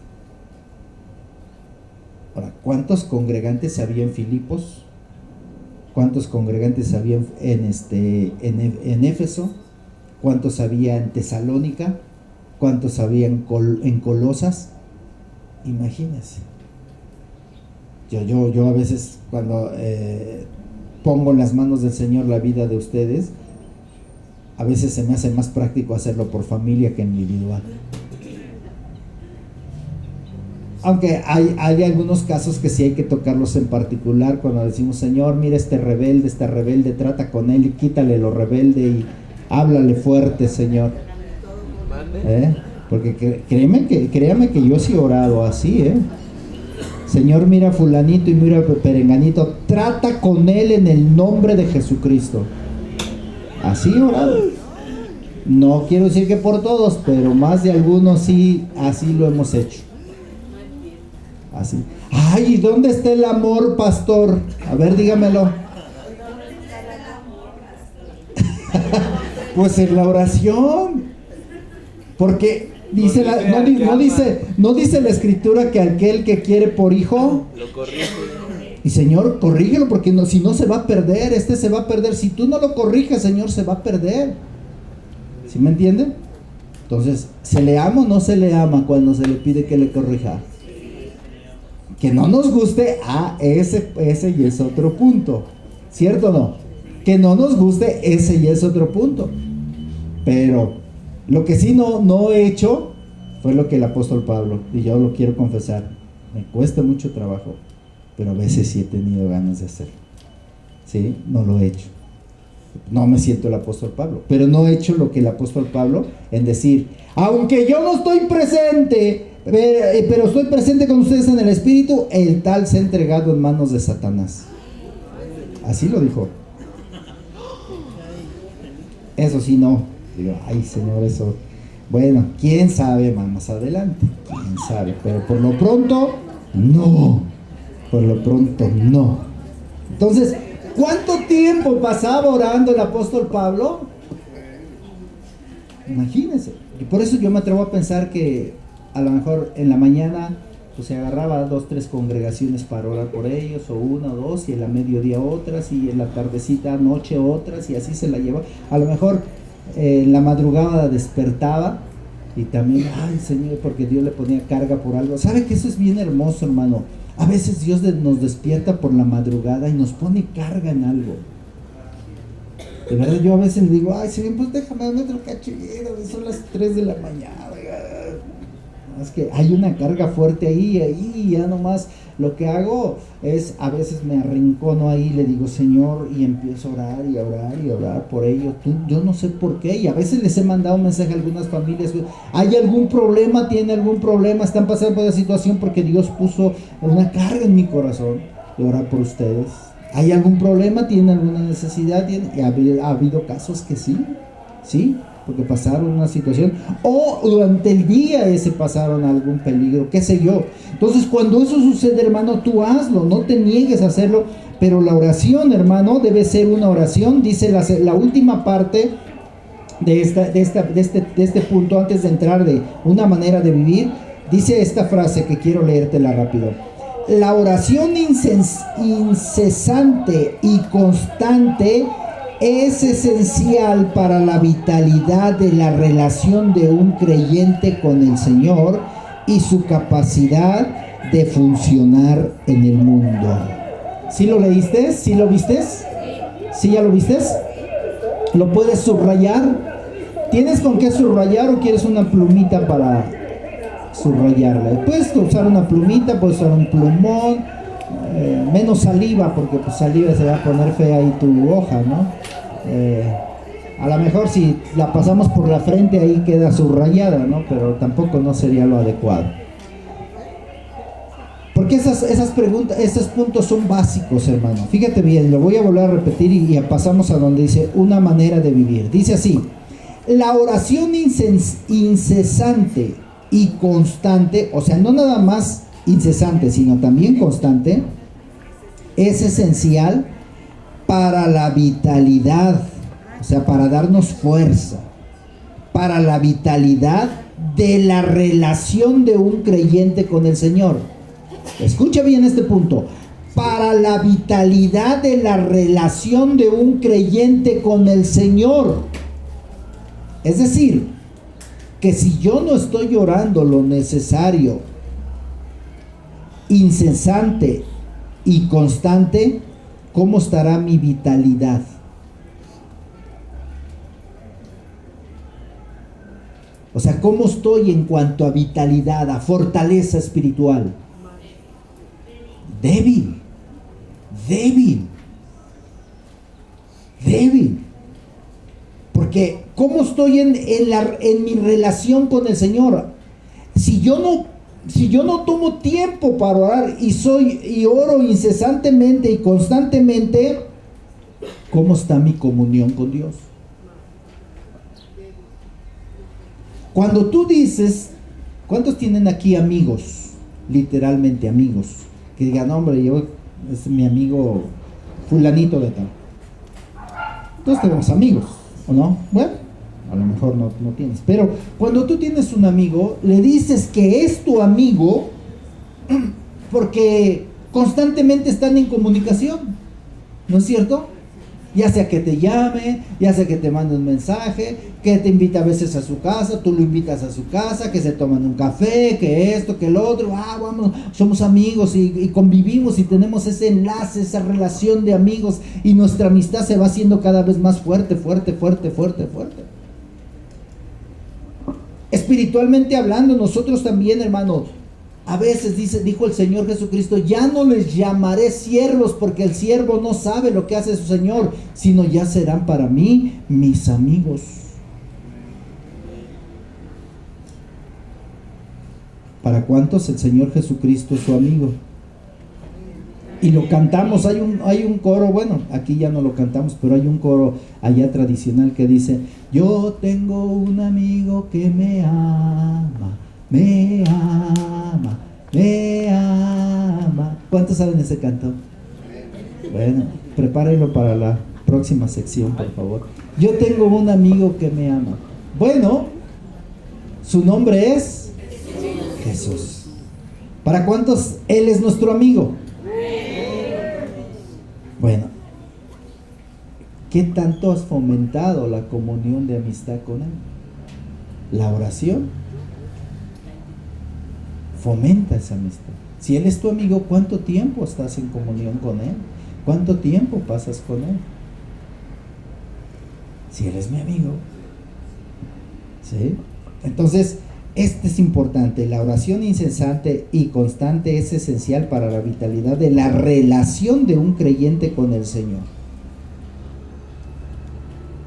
Ahora, ¿cuántos congregantes había en Filipos? ¿Cuántos congregantes había en Éfeso? ¿Cuántos había en Tesalónica? ¿Cuántos había en Colosas? Imagínense. Yo a veces cuando pongo en las manos del Señor la vida de ustedes, a veces se me hace más práctico hacerlo por familia que individual. Aunque hay algunos casos que sí hay que tocarlos en particular, cuando decimos, Señor, mira esta rebelde, trata con él y quítale lo rebelde y háblale fuerte, Señor. Porque créame que yo sí he orado así, Señor, mira fulanito y mira perenganito, trata con él en el nombre de Jesucristo. Así he orado. No quiero decir que por todos, pero más de algunos sí, así lo hemos hecho. Así. Ay, ¿y dónde está el amor, pastor? A ver, dígamelo. Pues en la oración. Porque dice no dice la escritura que aquel que quiere por hijo lo corrige. Y Señor, corrígelo, porque si no se va a perder, se va a perder. Si tú no lo corriges, Señor, se va a perder. ¿Sí me entienden? Entonces, ¿se le ama o no se le ama cuando se le pide que le corrija? Que no nos guste, ese y es otro punto. ¿Cierto o no? Que no nos guste, ese y es otro punto. Pero lo que sí no he hecho fue lo que el apóstol Pablo, y yo lo quiero confesar, me cuesta mucho trabajo, pero a veces sí he tenido ganas de hacerlo. ¿Sí? No lo he hecho. No me siento el apóstol Pablo, pero no he hecho lo que el apóstol Pablo en decir, aunque yo no estoy presente, pero estoy presente con ustedes en el Espíritu, el tal se ha entregado en manos de Satanás. Así lo dijo. Eso sí no. Digo, ay Señor, eso. Bueno, quién sabe más adelante, quién sabe, pero por lo pronto, no. Por lo pronto, no. Entonces, ¿cuánto tiempo pasaba orando el apóstol Pablo? Imagínense. Y por eso yo me atrevo a pensar que a lo mejor en la mañana pues se agarraba 2, 3 congregaciones para orar por ellos, o 1 o 2, y en la mediodía otras, y en la tardecita, noche otras, y así se la llevaba. A lo mejor en la madrugada despertaba y también, ay Señor, porque Dios le ponía carga por algo. ¿Sabe que eso es bien hermoso, hermano? A veces Dios nos despierta por la madrugada y nos pone carga en algo. De verdad, yo a veces le digo, ay Señor, pues déjame darme otro cachillero, son las 3 de la mañana. Es que hay una carga fuerte ahí ya nomás lo que hago es, a veces me arrincono ahí, le digo, Señor, y empiezo a orar y a orar y a orar por ellos. Yo no sé por qué, y a veces les he mandado un mensaje a algunas familias, ¿hay algún problema? ¿Tiene algún problema? ¿Están pasando por esa situación? Porque Dios puso una carga en mi corazón de orar por ustedes. ¿Hay algún problema? ¿Tiene alguna necesidad? Y ha habido casos que sí, porque pasaron una situación, o durante el día ese pasaron algún peligro, qué sé yo. Entonces, cuando eso sucede, hermano, tú hazlo, no te niegues a hacerlo, pero la oración, hermano, debe ser una oración, dice la última parte de este punto, antes de entrar de una manera de vivir, dice esta frase que quiero leértela rápido. La oración incesante y constante es esencial para la vitalidad de la relación de un creyente con el Señor y su capacidad de funcionar en el mundo. ¿Sí lo leíste? ¿Sí lo vistes? ¿Sí ya lo vistes? ¿Lo puedes subrayar? ¿Tienes con qué subrayar o quieres una plumita para subrayarla? Puedes usar una plumita, puedes usar un plumón. Menos saliva, porque pues saliva se va a poner fea ahí tu hoja, ¿no? A lo mejor si la pasamos por la frente ahí queda subrayada, ¿no? Pero tampoco no sería lo adecuado. Porque esas preguntas, esos puntos son básicos, hermano. Fíjate bien, lo voy a volver a repetir y pasamos a donde dice una manera de vivir. Dice así: la oración incesante y constante, o sea, no nada más incesante, sino también constante, es esencial para la vitalidad, o sea, para darnos fuerza, para la vitalidad de la relación de un creyente con el Señor. Escucha bien este punto: para la vitalidad de la relación de un creyente con el Señor. Es decir, que si yo no estoy orando lo necesario, incesante y constante, ¿cómo estará mi vitalidad? O sea, ¿cómo estoy en cuanto a vitalidad, a fortaleza espiritual? Débil. Porque ¿cómo estoy en mi relación con el Señor? Si yo no tomo tiempo para orar y oro incesantemente y constantemente, ¿cómo está mi comunión con Dios? Cuando tú dices, ¿cuántos tienen aquí amigos? Literalmente amigos. Que digan, hombre, es mi amigo fulanito de tal. Todos tenemos amigos, ¿o no? Bueno, a lo mejor no tienes. Pero cuando tú tienes un amigo, le dices que es tu amigo porque constantemente están en comunicación, ¿no es cierto? Ya sea que te llame, ya sea que te mande un mensaje, que te invita a veces a su casa, tú lo invitas a su casa, que se toman un café, que esto, que el otro, vamos, somos amigos y convivimos y tenemos ese enlace, esa relación de amigos, y nuestra amistad se va haciendo cada vez más fuerte. Espiritualmente hablando, nosotros también, hermanos, a veces dijo el Señor Jesucristo, ya no les llamaré siervos, porque el siervo no sabe lo que hace su Señor, sino ya serán para mí mis amigos. ¿Para cuántos el Señor Jesucristo es su amigo? Y lo cantamos, hay un coro, bueno, aquí ya no lo cantamos, pero hay un coro allá tradicional que dice, yo tengo un amigo que me ama. ¿Cuántos saben ese canto? Bueno, prepárenlo para la próxima sección, por favor. Yo tengo un amigo que me ama. Bueno, su nombre es Jesús. ¿Para cuántos Él es nuestro amigo? Bueno, ¿qué tanto has fomentado la comunión de amistad con Él? La oración fomenta esa amistad. Si Él es tu amigo, ¿cuánto tiempo estás en comunión con Él? ¿Cuánto tiempo pasas con Él? Si Él es mi amigo, ¿sí? Entonces, Este es importante. La oración incesante y constante es esencial para la vitalidad de la relación de un creyente con el Señor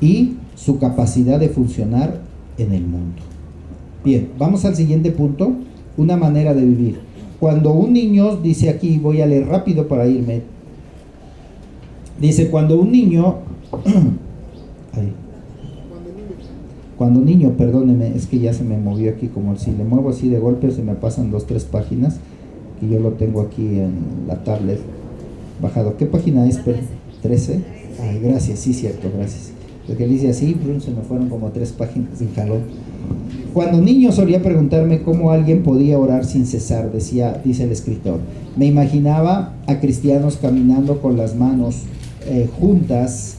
y su capacidad de funcionar en el mundo. Bien, vamos al siguiente punto. Una manera de vivir. Cuando un niño, dice aquí, voy a leer rápido para irme. Dice, cuando un niño Cuando niño, perdóneme, es que ya se me movió aquí, como si le muevo así de golpe se me pasan 2-3 páginas, que yo lo tengo aquí en la tablet bajado. ¿Qué página es? 13. Ay, gracias, sí, cierto, gracias. Porque le hice así, se me fueron como 3 páginas en jalón. Cuando niño solía preguntarme cómo alguien podía orar sin cesar, dice el escritor. Me imaginaba a cristianos caminando con las manos juntas,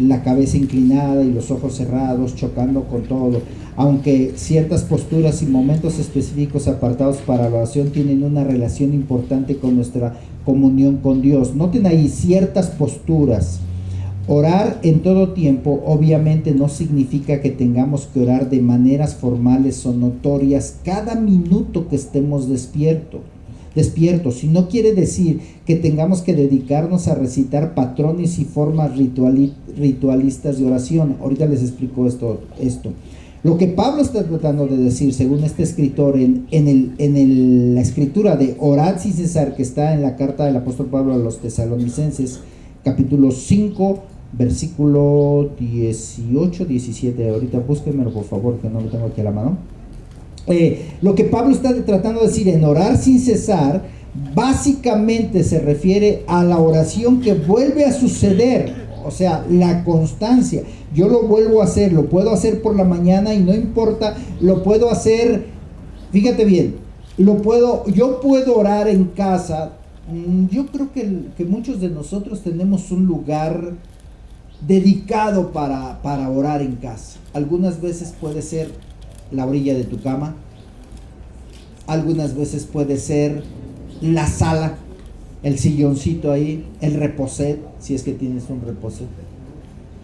la cabeza inclinada y los ojos cerrados, chocando con todo. Aunque ciertas posturas y momentos específicos apartados para la oración tienen una relación importante con nuestra comunión con Dios. Noten ahí ciertas posturas. Orar en todo tiempo obviamente no significa que tengamos que orar de maneras formales o notorias cada minuto que estemos despiertos. Si no quiere decir que tengamos que dedicarnos a recitar patrones y formas ritualistas de oración. Ahorita les explico esto. Lo que Pablo está tratando de decir, según este escritor, en la escritura de orad sin cesar, que está en la carta del apóstol Pablo a los tesalonicenses, capítulo 5, versículo 18, 17. Ahorita búsquenmelo, por favor, que no lo tengo aquí a la mano. Lo que Pablo está tratando de decir en orar sin cesar, básicamente se refiere a la oración que vuelve a suceder, o sea, la constancia. Yo lo vuelvo a hacer, lo puedo hacer por la mañana y no importa, lo puedo hacer, fíjate bien, yo puedo orar en casa. Yo creo que muchos de nosotros tenemos un lugar dedicado para orar en casa. Algunas veces puede ser la orilla de tu cama, algunas veces puede ser la sala, el silloncito ahí, el reposet, si es que tienes un reposet,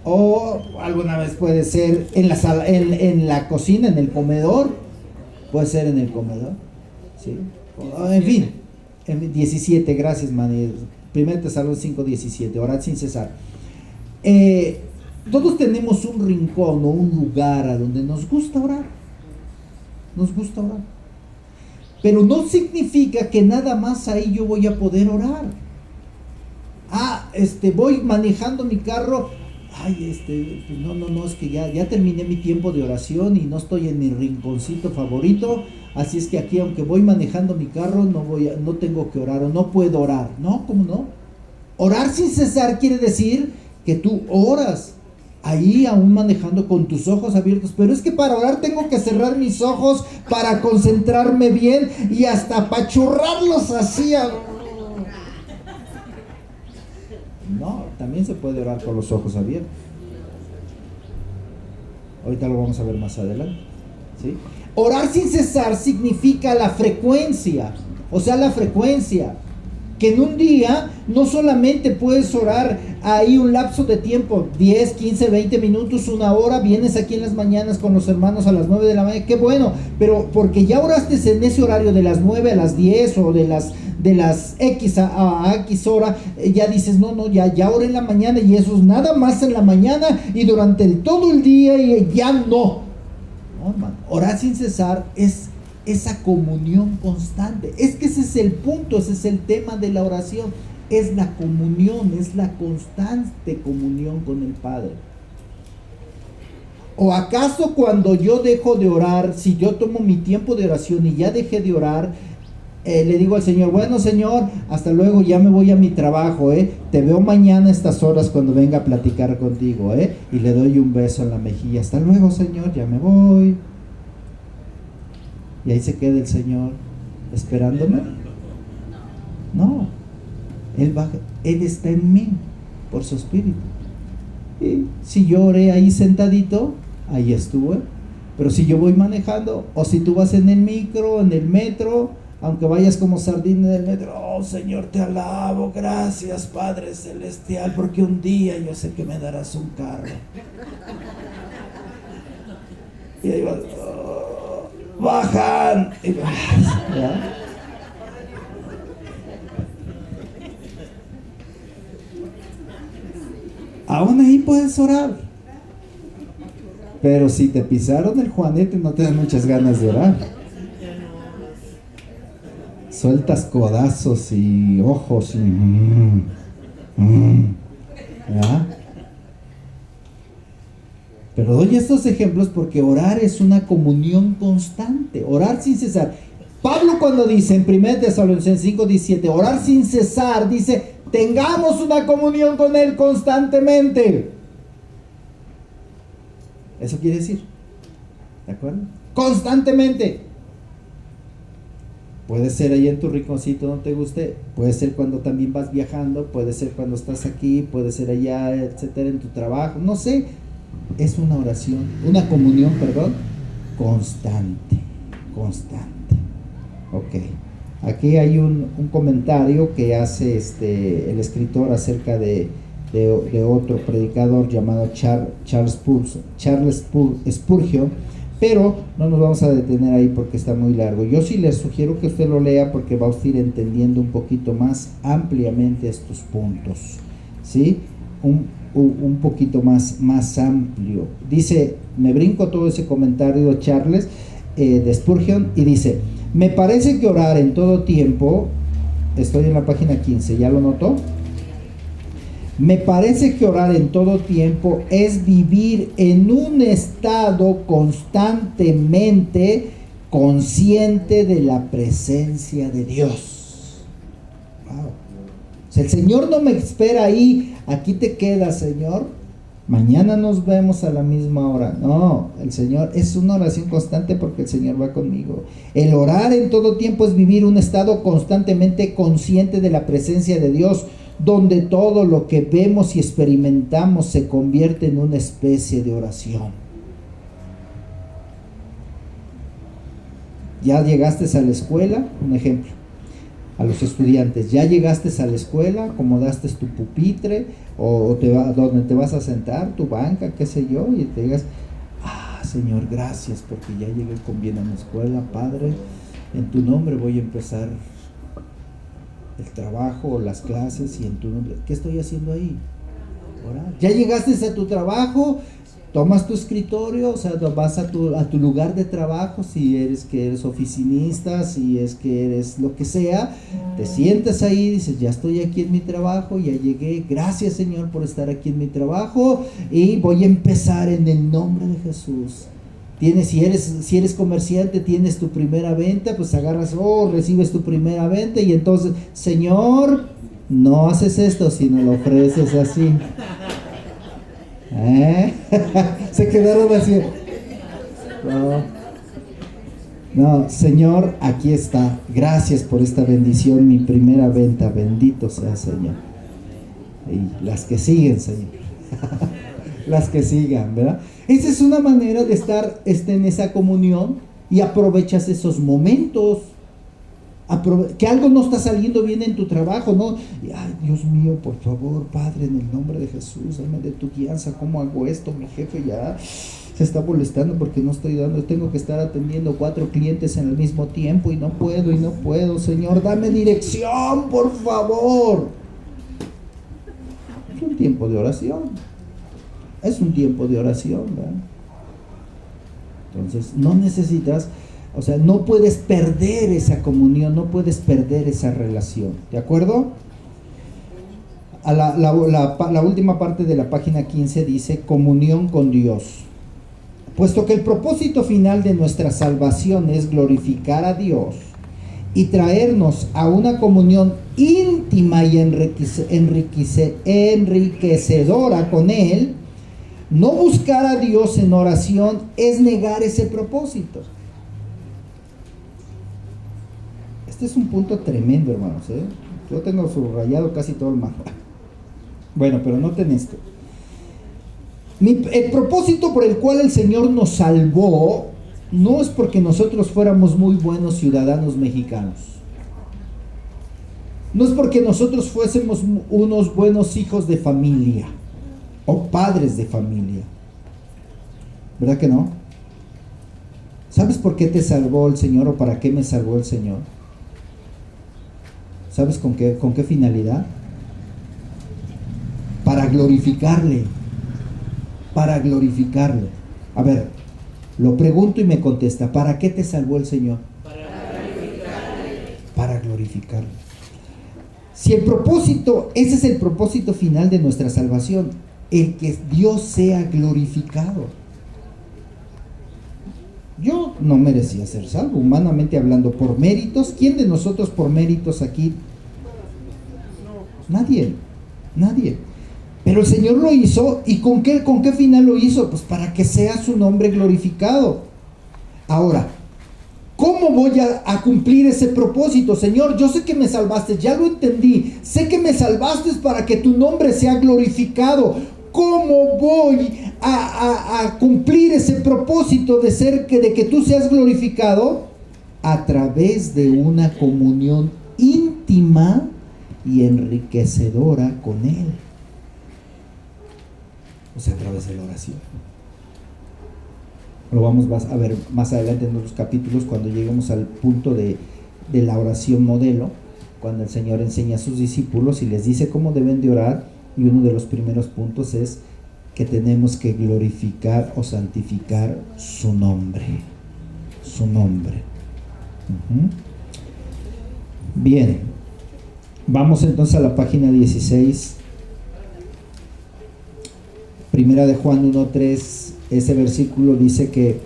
o alguna vez puede ser en la sala, en la cocina, en el comedor, puede ser en el comedor, ¿sí? En fin, 17, gracias, Manny. 1 Tesalonicenses 5:17, orad sin cesar. Todos tenemos un rincón o un lugar a donde nos gusta orar. Pero no significa que nada más ahí yo voy a poder orar. Voy manejando mi carro. Pues no, es que ya terminé mi tiempo de oración y no estoy en mi rinconcito favorito. Así es que aquí, aunque voy manejando mi carro, no tengo que orar o no puedo orar. No, ¿cómo no? Orar sin cesar quiere decir que tú oras ahí aún manejando con tus ojos abiertos, pero es que para orar tengo que cerrar mis ojos para concentrarme bien y hasta apachurrarlos así. No, también se puede orar con los ojos abiertos. Ahorita lo vamos a ver más adelante, ¿sí? Orar sin cesar significa la frecuencia, que en un día no solamente puedes orar ahí un lapso de tiempo, 10, 15, 20 minutos, 1 hora, vienes aquí en las mañanas con los hermanos a las 9 de la mañana, qué bueno, pero porque ya oraste en ese horario de las 9 a las 10 o de las X a X hora, ya dices, ya oré en la mañana y eso es nada más en la mañana y durante todo el día y ya no, hermano, orar sin cesar es esa comunión constante. Es que ese es el punto, ese es el tema de la oración, es la comunión, es la constante comunión con el Padre. ¿O acaso cuando yo dejo de orar, si yo tomo mi tiempo de oración y ya dejé de orar, le digo al Señor, bueno Señor, hasta luego, ya me voy a mi trabajo, te veo mañana a estas horas cuando venga a platicar contigo, y le doy un beso en la mejilla, hasta luego Señor, ya me voy? Y ahí se queda el Señor esperándome. No, Él está en mí por su Espíritu. Y si yo oré ahí sentadito, ahí estuve. Pero si yo voy manejando, o si tú vas en el micro, en el metro, aunque vayas como sardina en el metro, oh Señor, te alabo, gracias Padre Celestial, porque un día yo sé que me darás un carro. Y ahí vas, bajan. ¿Ya? Aún ahí puedes orar. Pero si te pisaron el juanete, no te dan muchas ganas de orar. Sueltas codazos y ojos y... ¿ya? Pero doy estos ejemplos porque orar es una comunión constante, orar sin cesar. Pablo cuando dice en 1 Tesalonicenses 5:17, orar sin cesar, dice, tengamos una comunión con Él constantemente. Eso quiere decir, ¿de acuerdo? Constantemente. Puede ser ahí en tu rinconcito donde te guste, puede ser cuando también vas viajando, puede ser cuando estás aquí, puede ser allá, etcétera, en tu trabajo, no sé. Es una oración, una comunión, perdón, constante. Ok. Aquí hay un comentario que hace el escritor acerca de otro predicador llamado Charles Spurgeon, pero no nos vamos a detener ahí porque está muy largo. Yo sí les sugiero que usted lo lea porque va a ir entendiendo un poquito más ampliamente estos puntos, ¿sí? Un poquito más amplio. Dice, me brinco todo ese comentario de Charles de Spurgeon y dice, me parece que orar en todo tiempo, estoy en la página 15, ¿ya lo notó? Me parece que orar en todo tiempo es vivir en un estado constantemente consciente de la presencia de Dios. Wow. O sea, el Señor no me espera ahí, aquí te quedas, Señor, mañana nos vemos a la misma hora. No, el Señor es una oración constante porque el Señor va conmigo. El orar en todo tiempo es vivir un estado constantemente consciente de la presencia de Dios, donde todo lo que vemos y experimentamos se convierte en una especie de oración. Ya llegaste a la escuela, un ejemplo, a los estudiantes, ya llegaste a la escuela, acomodaste tu pupitre o donde te vas a sentar, tu banca, qué sé yo, y te digas, Señor, gracias porque ya llegué con bien a la escuela, Padre, en tu nombre voy a empezar el trabajo o las clases y en tu nombre. ¿Qué estoy haciendo ahí? Orar. Ya llegaste a tu trabajo, tomas tu escritorio, o sea, vas a tu lugar de trabajo, si eres oficinista, si es que eres lo que sea, te sientas ahí, dices, ya estoy aquí en mi trabajo, ya llegué, gracias Señor por estar aquí en mi trabajo y voy a empezar en el nombre de Jesús. Si eres comerciante, tienes tu primera venta, pues agarras, recibes tu primera venta y entonces, Señor, no haces esto, sino lo ofreces así. Se quedaron así. No, Señor, aquí está. Gracias por esta bendición, mi primera venta. Bendito sea, Señor. Y las que siguen, Señor. Las que sigan, ¿verdad? Esa es una manera de estar en esa comunión y aprovechas esos momentos. Que algo no está saliendo bien en tu trabajo, ¿no? Y, Dios mío, por favor, Padre, en el nombre de Jesús, dame de tu guianza, ¿cómo hago esto? Mi jefe ya se está molestando porque no estoy tengo que estar atendiendo 4 clientes en el mismo tiempo y no puedo, Señor, dame dirección, por favor. Es un tiempo de oración. ¿Verdad? Entonces, no necesitas, no puedes perder esa comunión, no puedes perder esa relación, ¿de acuerdo? La última parte de la página 15 dice, comunión con Dios. Puesto que el propósito final de nuestra salvación es glorificar a Dios y traernos a una comunión íntima y enriquecedora con Él, no buscar a Dios en oración es negar ese propósito. Este es un punto tremendo, hermanos, ¿eh? Yo tengo subrayado casi todo el mapa. Bueno, pero noten esto. El propósito por el cual el Señor nos salvó no es porque nosotros fuéramos muy buenos ciudadanos mexicanos. No es porque nosotros fuésemos unos buenos hijos de familia o padres de familia. ¿Verdad que no? ¿Sabes por qué te salvó el Señor o para qué me salvó el Señor? ¿Sabes con qué finalidad? Para glorificarle. Para glorificarle. A ver, lo pregunto y me contesta, ¿para qué te salvó el Señor? Para glorificarle. Si el propósito, ese es el propósito final de nuestra salvación, el que Dios sea glorificado. Yo no merecía ser salvo, humanamente hablando, por méritos. ¿Quién de nosotros por méritos aquí? Nadie. Pero el Señor lo hizo, ¿y con qué final lo hizo? Pues para que sea su nombre glorificado. Ahora, ¿cómo voy a cumplir ese propósito? Señor, yo sé que me salvaste, ya lo entendí. Sé que me salvaste para que tu nombre sea glorificado. ¿Cómo voy a cumplir ese propósito de que tú seas glorificado? A través de una comunión íntima y enriquecedora con Él. O sea, a través de la oración. Lo vamos a ver más adelante en otros capítulos, cuando lleguemos al punto de la oración modelo, cuando el Señor enseña a sus discípulos y les dice cómo deben de orar, y uno de los primeros puntos es que tenemos que glorificar o santificar su nombre. Su nombre. Bien, vamos entonces a la página 16. Primera de Juan 1:3, ese versículo dice que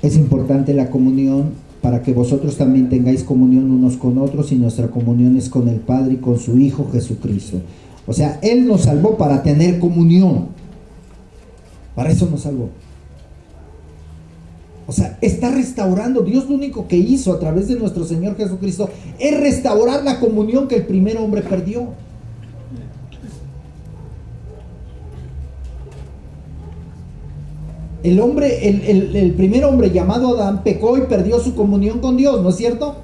es importante la comunión para que vosotros también tengáis comunión unos con otros, y nuestra comunión es con el Padre y con su Hijo Jesucristo. O sea, Él nos salvó para tener comunión. Para eso nos salvó. O sea, está restaurando. Dios lo único que hizo a través de nuestro Señor Jesucristo es restaurar la comunión que el primer hombre perdió. El primer hombre llamado Adán pecó y perdió su comunión con Dios, ¿no es cierto?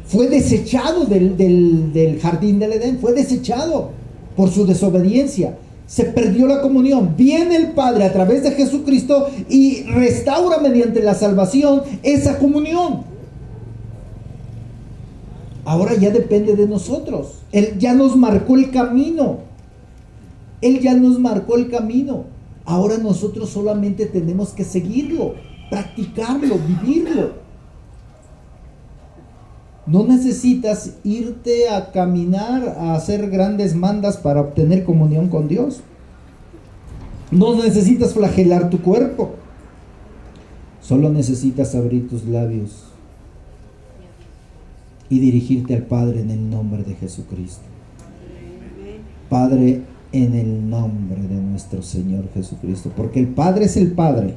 Fue desechado del jardín del Edén, fue desechado por su desobediencia. Se perdió la comunión. Viene el Padre a través de Jesucristo y restaura mediante la salvación esa comunión. Ahora ya depende de nosotros. Él ya nos marcó el camino. Ahora nosotros solamente tenemos que seguirlo, practicarlo, vivirlo. No necesitas irte a caminar, a hacer grandes mandas para obtener comunión con Dios. No necesitas flagelar tu cuerpo. Solo necesitas abrir tus labios y dirigirte al Padre en el nombre de Jesucristo. Padre, en el nombre de nuestro Señor Jesucristo, porque el Padre es el Padre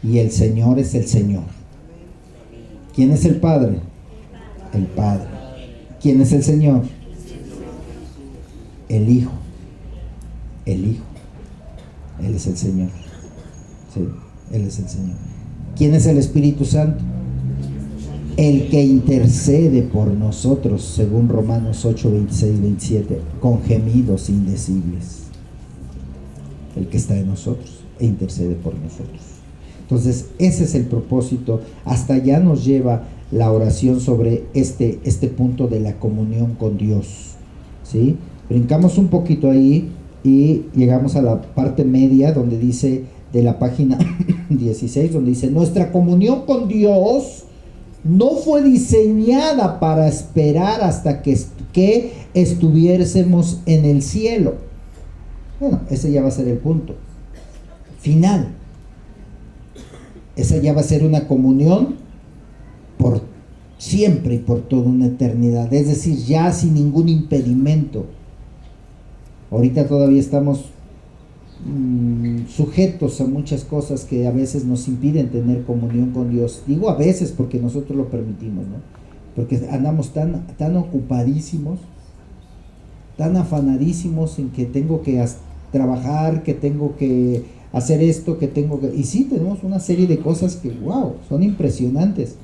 y el Señor es el Señor. ¿Quién es el Padre? El Padre. ¿Quién es el Señor? El Hijo. Él es el Señor. Sí, Él es el Señor. ¿Quién es el Espíritu Santo? El que intercede por nosotros, según Romanos 8, 26, 27, con gemidos indecibles. El que está en nosotros e intercede por nosotros. Entonces, ese es el propósito. Hasta allá nos lleva la oración sobre este punto de la comunión con Dios. ¿Sí? Brincamos un poquito ahí y llegamos a la parte media, donde dice, de la página 16, donde dice: nuestra comunión con Dios no fue diseñada para esperar hasta que estuviésemos en el cielo. Bueno, ese ya va a ser el punto final. Esa ya va a ser una comunión por siempre y por toda una eternidad. Es decir, ya sin ningún impedimento. Ahorita todavía estamos sujetos a muchas cosas que a veces nos impiden tener comunión con Dios. Digo a veces porque nosotros lo permitimos, ¿no? Porque andamos tan ocupadísimos, tan afanadísimos en que tengo que trabajar, que tengo que hacer esto, y sí, tenemos una serie de cosas que, wow, son impresionantes,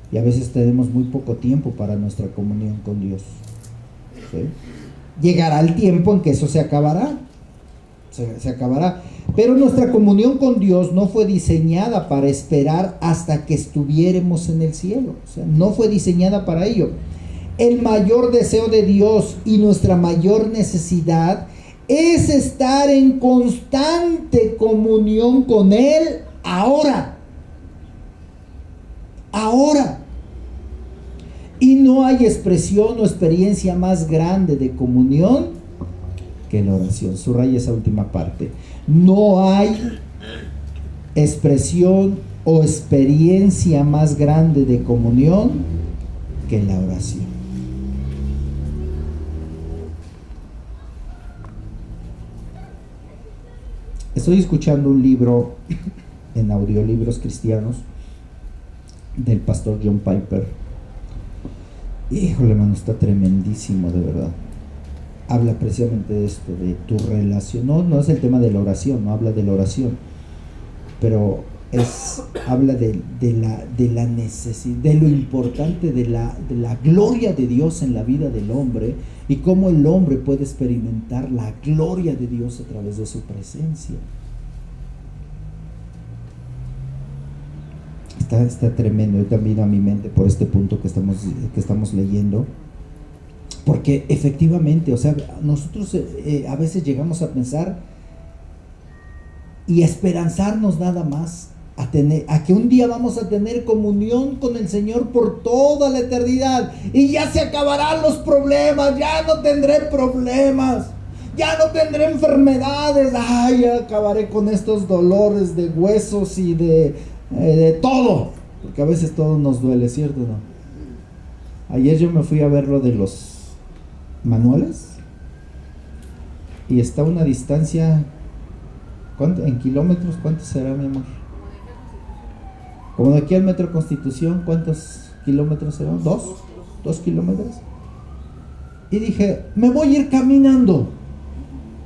y a veces tenemos muy poco tiempo para nuestra comunión con Dios. ¿Sí? Llegará el tiempo en que eso se acabará. se acabará. Pero nuestra comunión con Dios no fue diseñada para esperar hasta que estuviéramos en el cielo. O sea, no fue diseñada para ello. El mayor deseo de Dios y nuestra mayor necesidad es estar en constante comunión con Él ahora. Ahora. Y no hay expresión o experiencia más grande de comunión que la oración. Subraya esa última parte. No hay expresión o experiencia más grande de comunión que la oración. Estoy escuchando un libro en audiolibros cristianos del pastor John Piper. Híjole, hermano, está tremendísimo, de verdad. Habla precisamente de esto, de tu relación. No es el tema de la oración, no habla de la oración, pero habla de la necesidad, de lo importante de la gloria de Dios en la vida del hombre y cómo el hombre puede experimentar la gloria de Dios a través de su presencia. Está tremendo. Yo también a mi mente por este punto que estamos leyendo, porque efectivamente, o sea, nosotros a veces llegamos a pensar y a esperanzarnos nada más a que un día vamos a tener comunión con el Señor por toda la eternidad y ya se acabarán los problemas, ya no tendré problemas, ya no tendré enfermedades, ya acabaré con estos dolores de huesos y de todo, porque a veces todo nos duele, ¿cierto? ¿No? Ayer yo me fui a ver lo de los manuales y está a una distancia, ¿cuánto? En kilómetros, ¿cuánto será, mi amor? Como de aquí al Metro Constitución, ¿cuántos kilómetros serán? ¿2 kilómetros? Y dije, me voy a ir caminando.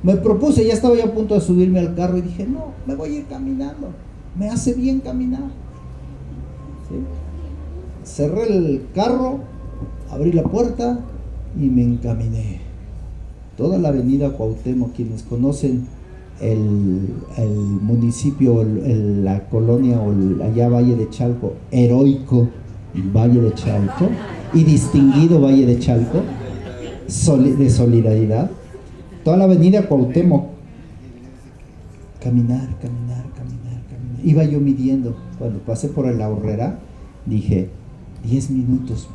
Me propuse, ya estaba yo a punto de subirme al carro y dije, no, me voy a ir caminando. Me hace bien caminar. ¿Sí? Cerré el carro, abrí la puerta y me encaminé. Toda la avenida Cuauhtémoc, quienes conocen el municipio, la colonia o allá Valle de Chalco, heroico Valle de Chalco y distinguido Valle de Chalco, de solidaridad, toda la avenida Cuauhtémoc, caminar. Iba yo midiendo, cuando pasé por la Aurrera, dije, 10 minutos,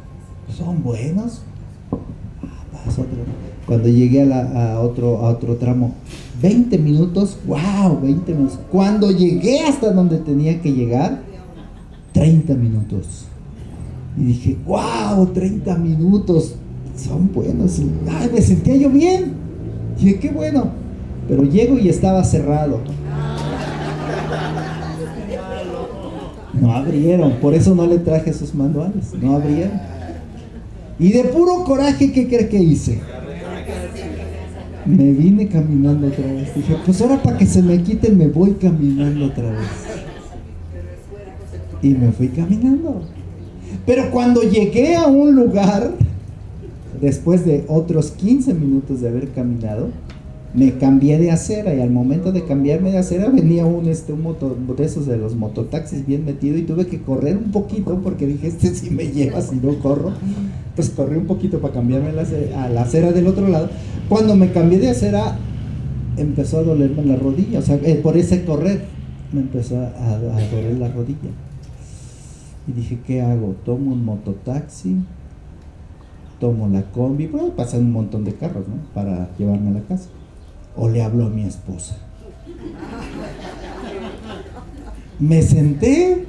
¿son buenos? Paso otro. Cuando llegué a otro tramo, 20 minutos, wow, 20 minutos. Cuando llegué hasta donde tenía que llegar, 30 minutos. Y dije, wow, 30 minutos, son buenos. Ay, me sentía yo bien. Y dije, qué bueno. Pero llego y estaba cerrado. No abrieron, por eso no le traje sus manuales, no abrieron. Y de puro coraje, ¿qué cree que hice? Me vine caminando otra vez. Dije, pues ahora para que se me quiten me voy caminando otra vez. Y me fui caminando. Pero cuando llegué a un lugar, después de otros 15 minutos de haber caminado, me cambié de acera, y al momento de cambiarme de acera venía un moto de esos de los mototaxis bien metido, y tuve que correr un poquito porque dije, sí me lleva si no corro. Pues corrí un poquito para cambiarme a la acera del otro lado. Cuando me cambié de acera empezó a dolerme la rodilla, o sea, por ese correr me empezó a doler la rodilla. Y dije, ¿qué hago? ¿Tomo un mototaxi? ¿Tomo la combi? Pero pasan un montón de carros, ¿no? Para llevarme a la casa. ¿O le hablo a mi esposa? Me senté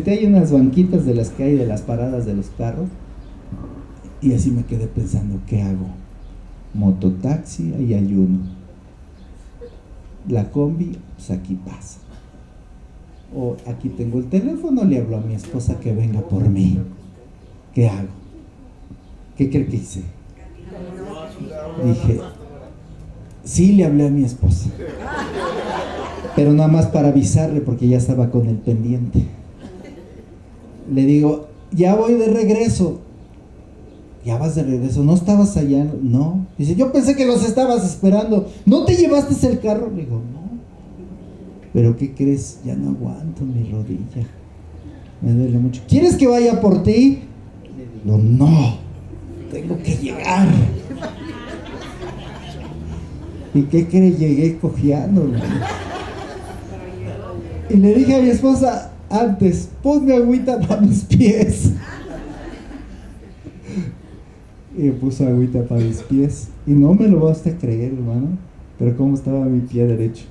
ahí en unas banquitas de las que hay de las paradas de los carros, y así me quedé pensando, ¿qué hago? Mototaxi, ahí hay uno. La combi, pues aquí pasa. O aquí tengo el teléfono, le hablo a mi esposa que venga por mí. ¿Qué hago? ¿Qué cree que hice? Dije, sí, le hablé a mi esposa, pero nada más para avisarle porque ya estaba con el pendiente. Le digo, ya voy de regreso, ya vas de regreso, ¿no estabas allá? No. Dice, yo pensé que los estabas esperando. ¿No te llevaste el carro? Le digo, no. ¿Pero qué crees? Ya no aguanto mi rodilla. Me duele mucho. ¿Quieres que vaya por ti? No, no. Tengo que llegar. ¿Y qué cree? Llegué cojeando. Y le dije a mi esposa antes, ponme agüita para mis pies. Y me puso agüita para mis pies. Y no me lo vas a creer, hermano. Pero cómo estaba mi pie derecho.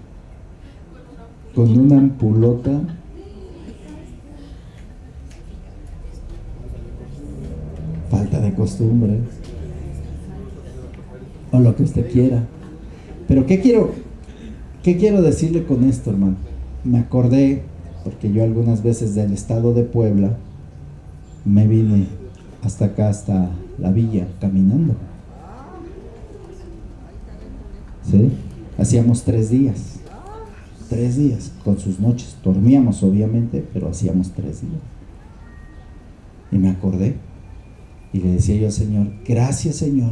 Con una ampulota. Falta de costumbre. O lo que usted quiera. Pero ¿qué quiero decirle con esto, hermano? Me acordé, porque yo algunas veces del estado de Puebla me vine hasta acá, hasta la villa, caminando. ¿Sí? Hacíamos 3 días. 3 días, con sus noches. Dormíamos, obviamente, pero hacíamos 3 días. Y me acordé. Y le decía yo al Señor, gracias, Señor,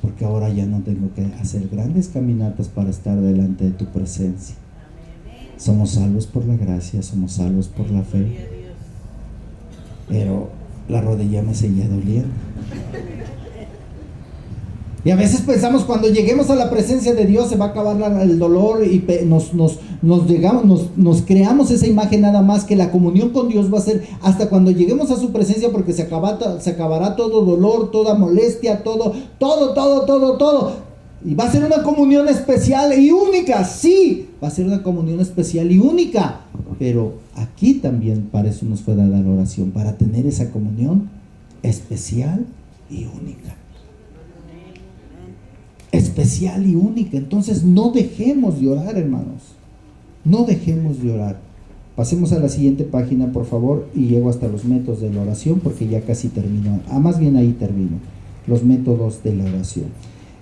porque ahora ya no tengo que hacer grandes caminatas para estar delante de tu presencia. Somos salvos por la gracia, somos salvos por la fe. Pero la rodilla me seguía doliendo. Y a veces pensamos, cuando lleguemos a la presencia de Dios se va a acabar el dolor y nos creamos esa imagen nada más, que la comunión con Dios va a ser hasta cuando lleguemos a su presencia, porque se acabará todo dolor, toda molestia, todo. Y va a ser una comunión especial y única, sí, va a ser una comunión especial y única. Pero aquí también para eso nos fue dada la oración, para tener esa comunión especial y única. Especial y única. Entonces no dejemos de orar, hermanos. No dejemos de orar. Pasemos a la siguiente página, por favor, y llego hasta los métodos de la oración, porque ya casi termino. Más bien ahí termino. Los métodos de la oración.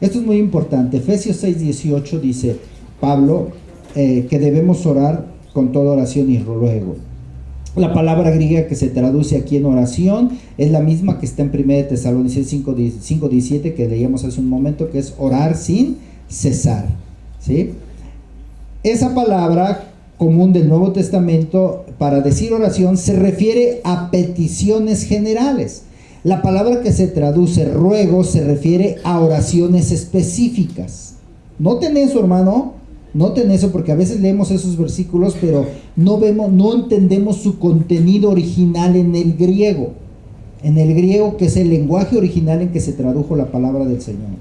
Esto es muy importante. Efesios 6:18 dice Pablo que debemos orar con toda oración y ruego. La palabra griega que se traduce aquí en oración es la misma que está en 1 Tesalonicenses 5:17 que leíamos hace un momento, que es orar sin cesar, ¿sí? Esa palabra común del Nuevo Testamento para decir oración se refiere a peticiones generales. La palabra que se traduce ruego se refiere a oraciones específicas. Noten eso, hermano. Noten eso, porque a veces leemos esos versículos, pero no entendemos su contenido original en el griego. En el griego, que es el lenguaje original en que se tradujo la palabra del Señor,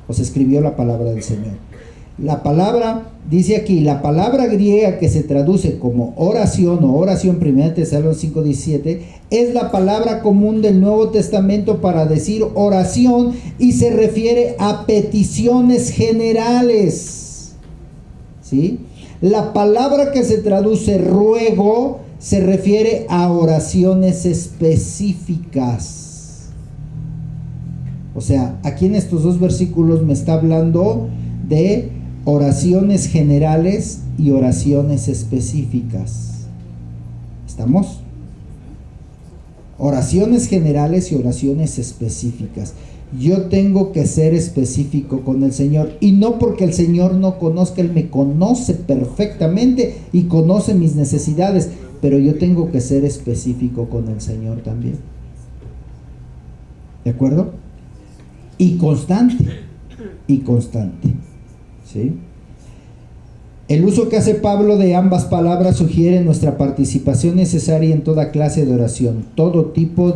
o se escribió la palabra del Señor. La palabra, dice aquí, la palabra griega que se traduce como oración o oración, 1 Tesalonicenses 5:17, es la palabra común del Nuevo Testamento para decir oración y se refiere a peticiones generales. ¿Sí? La palabra que se traduce ruego se refiere a oraciones específicas. O sea, aquí en estos 2 versículos me está hablando de oraciones generales y oraciones específicas. ¿Estamos? Oraciones generales y oraciones específicas. Yo tengo que ser específico con el Señor, y no porque el Señor no conozca, Él me conoce perfectamente y conoce mis necesidades, pero yo tengo que ser específico con el Señor también. ¿De acuerdo? Y constante, ¿sí? El uso que hace Pablo de ambas palabras sugiere nuestra participación necesaria en toda clase de oración, todo tipo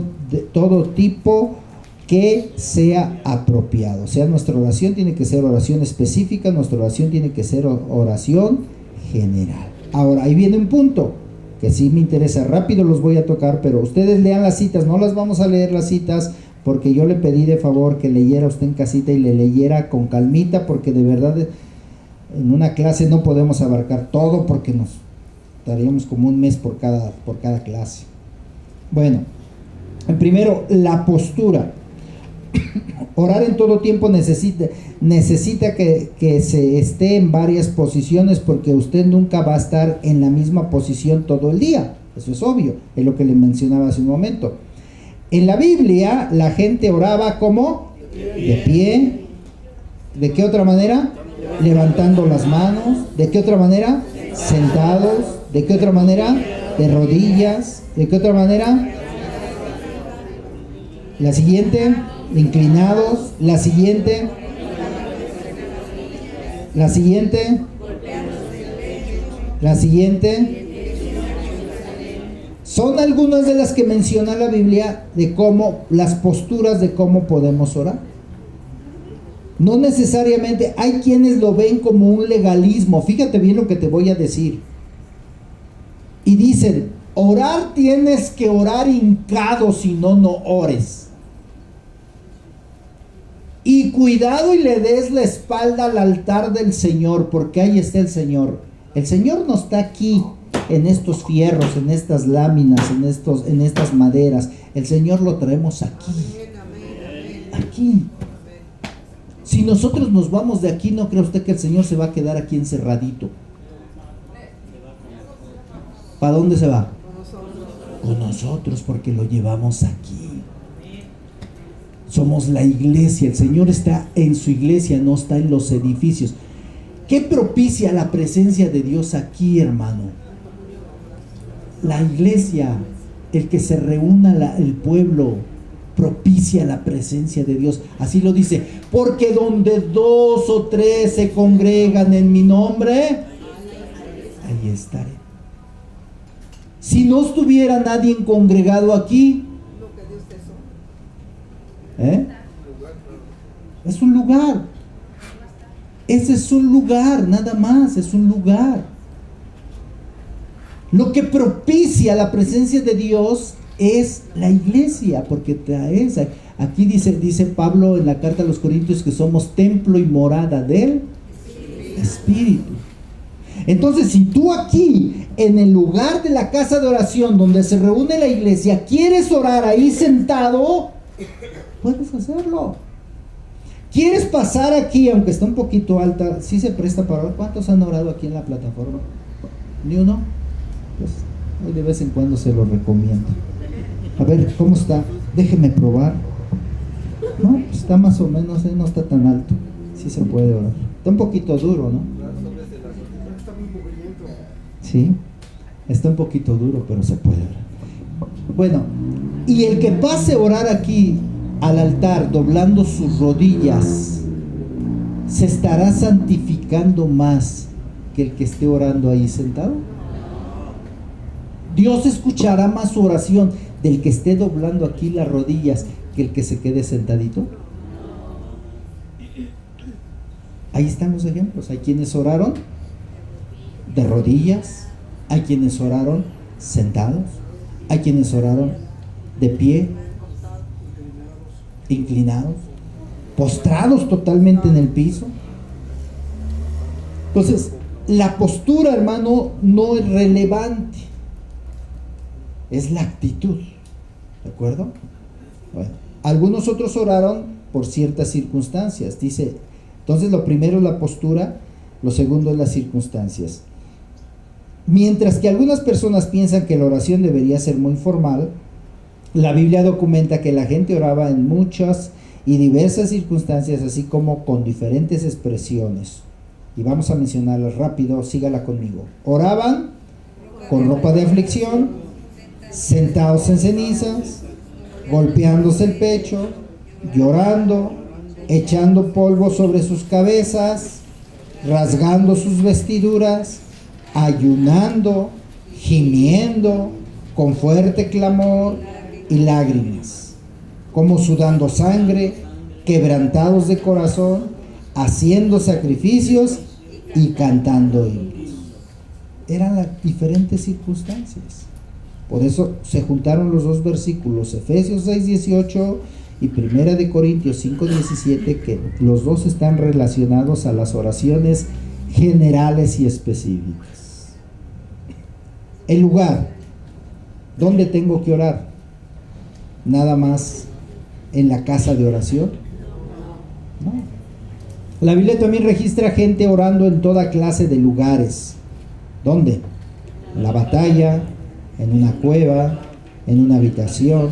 que sea apropiado. O sea, nuestra oración tiene que ser oración específica, nuestra oración tiene que ser oración general. Ahora, ahí viene un punto que sí me interesa, rápido los voy a tocar, pero ustedes lean las citas, no las vamos a leer las citas, porque yo le pedí de favor que leyera usted en casita y le leyera con calmita, porque de verdad en una clase no podemos abarcar todo, porque nos daríamos como un mes por cada clase. Bueno, primero, la postura. Orar en todo tiempo necesita que se esté en varias posiciones, porque usted nunca va a estar en la misma posición todo el día. Eso es obvio, es lo que le mencionaba hace un momento. En la Biblia la gente oraba como de pie. ¿De qué otra manera? Levantando las manos. ¿De qué otra manera? Sentados. ¿De qué otra manera? De rodillas. ¿De qué otra manera? La siguiente, inclinados. La siguiente. La siguiente. La siguiente. Son algunas de las que menciona la Biblia de cómo, las posturas de cómo podemos orar. No necesariamente, hay quienes lo ven como un legalismo. Fíjate bien lo que te voy a decir. Y dicen, orar tienes que orar hincado, si no, no ores. Y cuidado y le des la espalda al altar del Señor, porque ahí está el Señor. El Señor no está aquí, en estos fierros, en estas láminas, en estas maderas. El Señor lo traemos aquí. Aquí. Si nosotros nos vamos de aquí, ¿no cree usted que el Señor se va a quedar aquí encerradito? ¿Para dónde se va? Con nosotros, porque lo llevamos aquí. Somos la iglesia. El Señor está en su iglesia, no está en los edificios. ¿Qué propicia la presencia de Dios aquí, hermano? La iglesia, el que se reúna el pueblo, propicia la presencia de Dios. Así lo dice, porque donde 2 o 3 se congregan en mi nombre, ahí estaré. Si no estuviera nadie congregado aquí, es un lugar. Ese es un lugar, nada más, es un lugar. Lo que propicia la presencia de Dios es la iglesia, porque traes, aquí dice Pablo en la carta a los Corintios que somos templo y morada del Espíritu. Entonces, si tú aquí, en el lugar de la casa de oración donde se reúne la iglesia, quieres orar ahí sentado, puedes hacerlo. ¿Quieres pasar aquí, aunque está un poquito alta? Sí se presta para orar. ¿Cuántos han orado aquí en la plataforma? ¿Ni uno? Pues hoy de vez en cuando se lo recomiendo. A ver, ¿cómo está? Déjeme probar. No, pues está más o menos, no está tan alto. Sí se puede orar. Está un poquito duro, ¿no? Sí, está un poquito duro, pero se puede orar. Bueno, y el que pase a orar aquí al altar doblando sus rodillas, ¿se estará santificando más que el que esté orando ahí sentado? Dios escuchará más su oración del que esté doblando aquí las rodillas que el que se quede sentadito. Ahí están los ejemplos. Hay quienes oraron de rodillas, hay quienes oraron sentados, hay quienes oraron de pie, inclinados, postrados totalmente en el piso. Entonces, la postura, hermano, no es relevante, es la actitud, ¿de acuerdo? Bueno, algunos otros oraron por ciertas circunstancias, dice. Entonces, lo primero es la postura, lo segundo es las circunstancias. Mientras que algunas personas piensan que la oración debería ser muy formal, la Biblia documenta que la gente oraba en muchas y diversas circunstancias, así como con diferentes expresiones. Y vamos a mencionarlas rápido, sígala conmigo. Oraban con ropa de aflicción, sentados en cenizas, golpeándose el pecho, llorando, echando polvo sobre sus cabezas, rasgando sus vestiduras, ayunando, gimiendo, con fuerte clamor y lágrimas, como sudando sangre, quebrantados de corazón, haciendo sacrificios y cantando himnos. Eran las diferentes circunstancias. Por eso se juntaron los dos versículos, Efesios 6:18 y 1 de Corintios 5:17, que los dos están relacionados a las oraciones generales y específicas. El lugar, ¿dónde tengo que orar? Nada más en la casa de oración. No. La Biblia también registra gente orando en toda clase de lugares. ¿Dónde? En la batalla, en una cueva, en una habitación,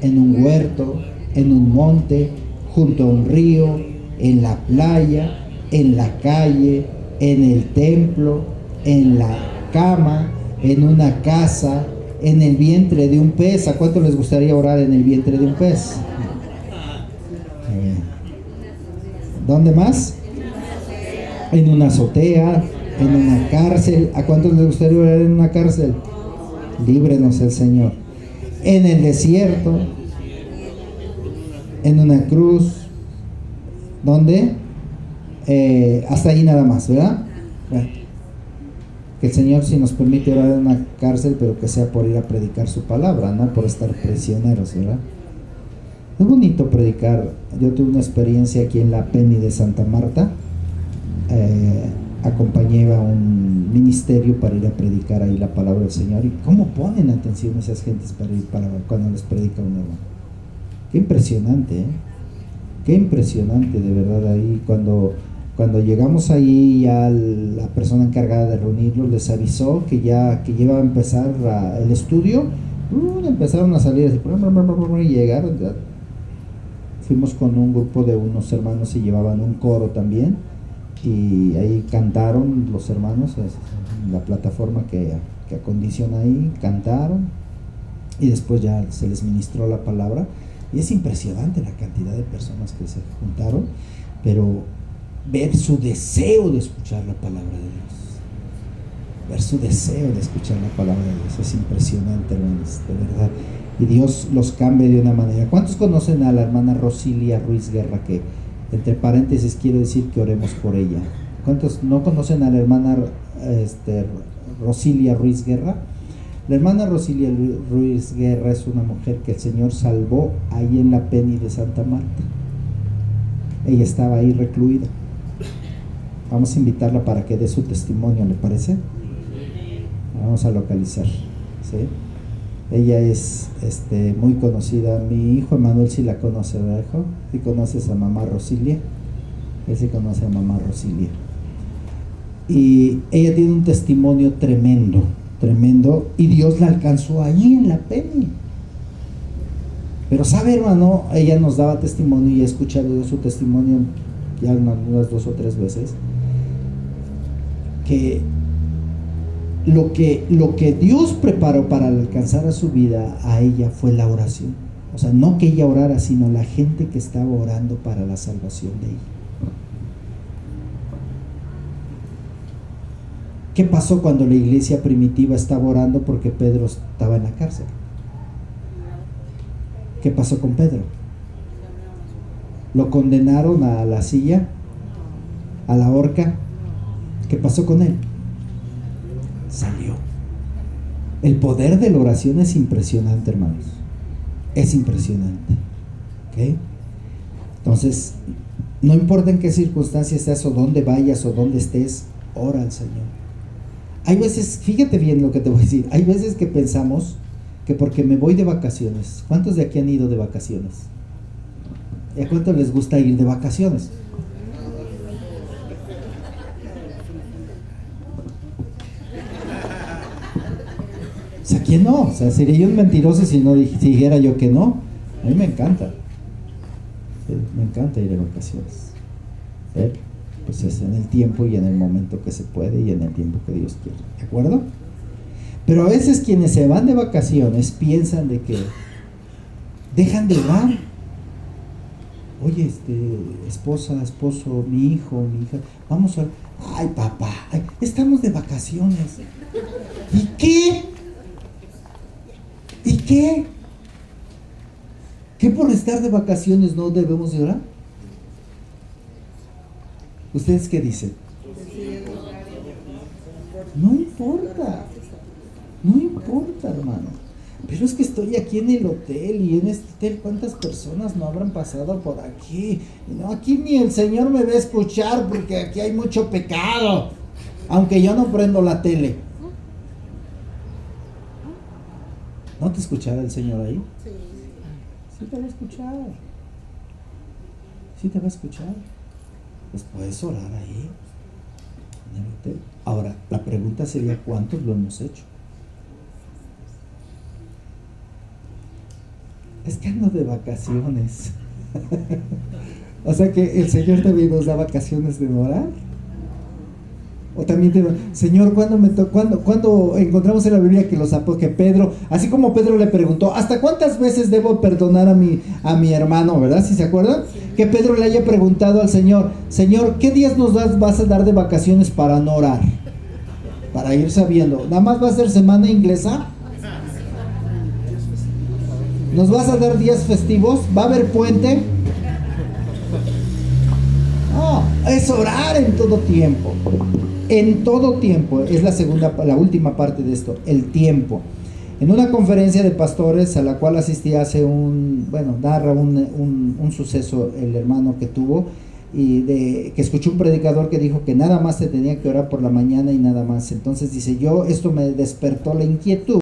en un huerto, en un monte, junto a un río, en la playa, en la calle, en el templo, en la cama, en una casa, en el vientre de un pez. ¿A cuánto les gustaría orar en el vientre de un pez? ¿Dónde más? En una azotea, en una cárcel. ¿A cuántos les gustaría orar en una cárcel? Líbrenos el Señor. En el desierto, en una cruz. ¿Dónde? Hasta ahí nada más, ¿verdad? Que el Señor sí nos permite orar en una cárcel, pero que sea por ir a predicar su palabra, no por estar prisioneros, ¿verdad? Es bonito predicar. Yo tuve una experiencia aquí en la Penny de Santa Marta. Acompañé a un ministerio para ir a predicar ahí la palabra del Señor. Y cómo ponen atención esas gentes para ir para cuando les predica un hermano. Qué impresionante, ¿eh? Qué impresionante, de verdad. Ahí cuando llegamos ahí, ya la persona encargada de reunirlos les avisó que ya iba a empezar el estudio. Empezaron a salir así, y llegaron. Ya. Fuimos con un grupo de unos hermanos y llevaban un coro también, y ahí cantaron los hermanos, la plataforma que acondiciona ahí, cantaron, y después ya se les ministró la palabra. Y es impresionante la cantidad de personas que se juntaron, pero ver su deseo de escuchar la palabra de Dios, ver su deseo de escuchar la palabra de Dios, es impresionante, hermanos, de verdad. Y Dios los cambia de una manera. ¿Cuántos conocen a la hermana Rosilia Ruiz Guerra? Que entre paréntesis quiero decir que oremos por ella. ¿Cuántos no conocen a la hermana Rosilia Ruiz Guerra? La hermana Rosilia Ruiz Guerra es una mujer que el Señor salvó ahí en la Penny de Santa Marta. Ella estaba ahí recluida. Vamos a invitarla para que dé su testimonio, ¿le parece? Vamos a localizar, ¿sí? Ella es muy conocida. Mi hijo Emanuel sí la conoce, ¿verdad, hijo? ¿Sí conoces a mamá Rosilia? Él sí conoce a mamá Rosilia. Y ella tiene un testimonio tremendo, y Dios la alcanzó allí en la Penny. Pero sabe, hermano, ella nos daba testimonio, y he escuchado su testimonio ya unas 2 o 3 veces, que lo que Dios preparó para alcanzar a su vida, a ella, fue la oración. O sea, no que ella orara, sino la gente que estaba orando para la salvación de ella. ¿Qué pasó cuando la iglesia primitiva estaba orando porque Pedro estaba en la cárcel? ¿Qué pasó con Pedro? ¿Lo condenaron a la silla? ¿A la horca? ¿Qué pasó con él? Salió. El poder de la oración es impresionante, hermanos. Es impresionante. ¿Ok? Entonces, no importa en qué circunstancia estés, o dónde vayas, o dónde estés, ora al Señor. Hay veces, fíjate bien lo que te voy a decir, hay veces que pensamos que porque me voy de vacaciones. ¿Cuántos de aquí han ido de vacaciones? ¿Y a cuántos les gusta ir de vacaciones? O sea, ¿quién no? O sea, sería yo un mentiroso si dijera yo que no. A mí me encanta. Sí, me encanta ir de vacaciones. Pues es en el tiempo y en el momento que se puede y en el tiempo que Dios quiere. ¿De acuerdo? Pero a veces quienes se van de vacaciones piensan de que dejan de orar. Oye, esposa, esposo, mi hijo, mi hija, vamos a orar. Ay, papá, estamos de vacaciones. ¿Y qué? ¿Y qué? ¿Qué por estar de vacaciones no debemos de orar? ¿Ustedes qué dicen? No importa. No importa, hermano. Pero es que estoy aquí en el hotel, y en este hotel, ¿cuántas personas no habrán pasado por aquí? No, aquí ni el Señor me va a escuchar porque aquí hay mucho pecado, aunque yo no prendo la tele. ¿No te escuchará el Señor ahí? Sí. Sí te va a escuchar. Sí te va a escuchar. Pues puedes orar ahí en el hotel. Ahora, la pregunta sería, ¿cuántos lo hemos hecho? Es que ando de vacaciones. O sea que el Señor también nos da vacaciones de orar. O también Señor, ¿cuándo encontramos en la Biblia que Pedro, así como Pedro le preguntó, ¿hasta cuántas veces debo perdonar a mi hermano, verdad? ¿Sí se acuerdan? Sí. Que Pedro le haya preguntado al Señor, Señor, ¿qué días vas a dar de vacaciones para no orar? Para ir sabiendo, ¿nada más va a ser semana inglesa? ¿Nos vas a dar días festivos? ¿Va a haber puente? No, es orar en todo tiempo. En todo tiempo, es la última parte de esto, el tiempo. En una conferencia de pastores a la cual asistí narra un suceso el hermano que tuvo, que escuchó un predicador que dijo que nada más se tenía que orar por la mañana y nada más. Entonces dice, esto me despertó la inquietud.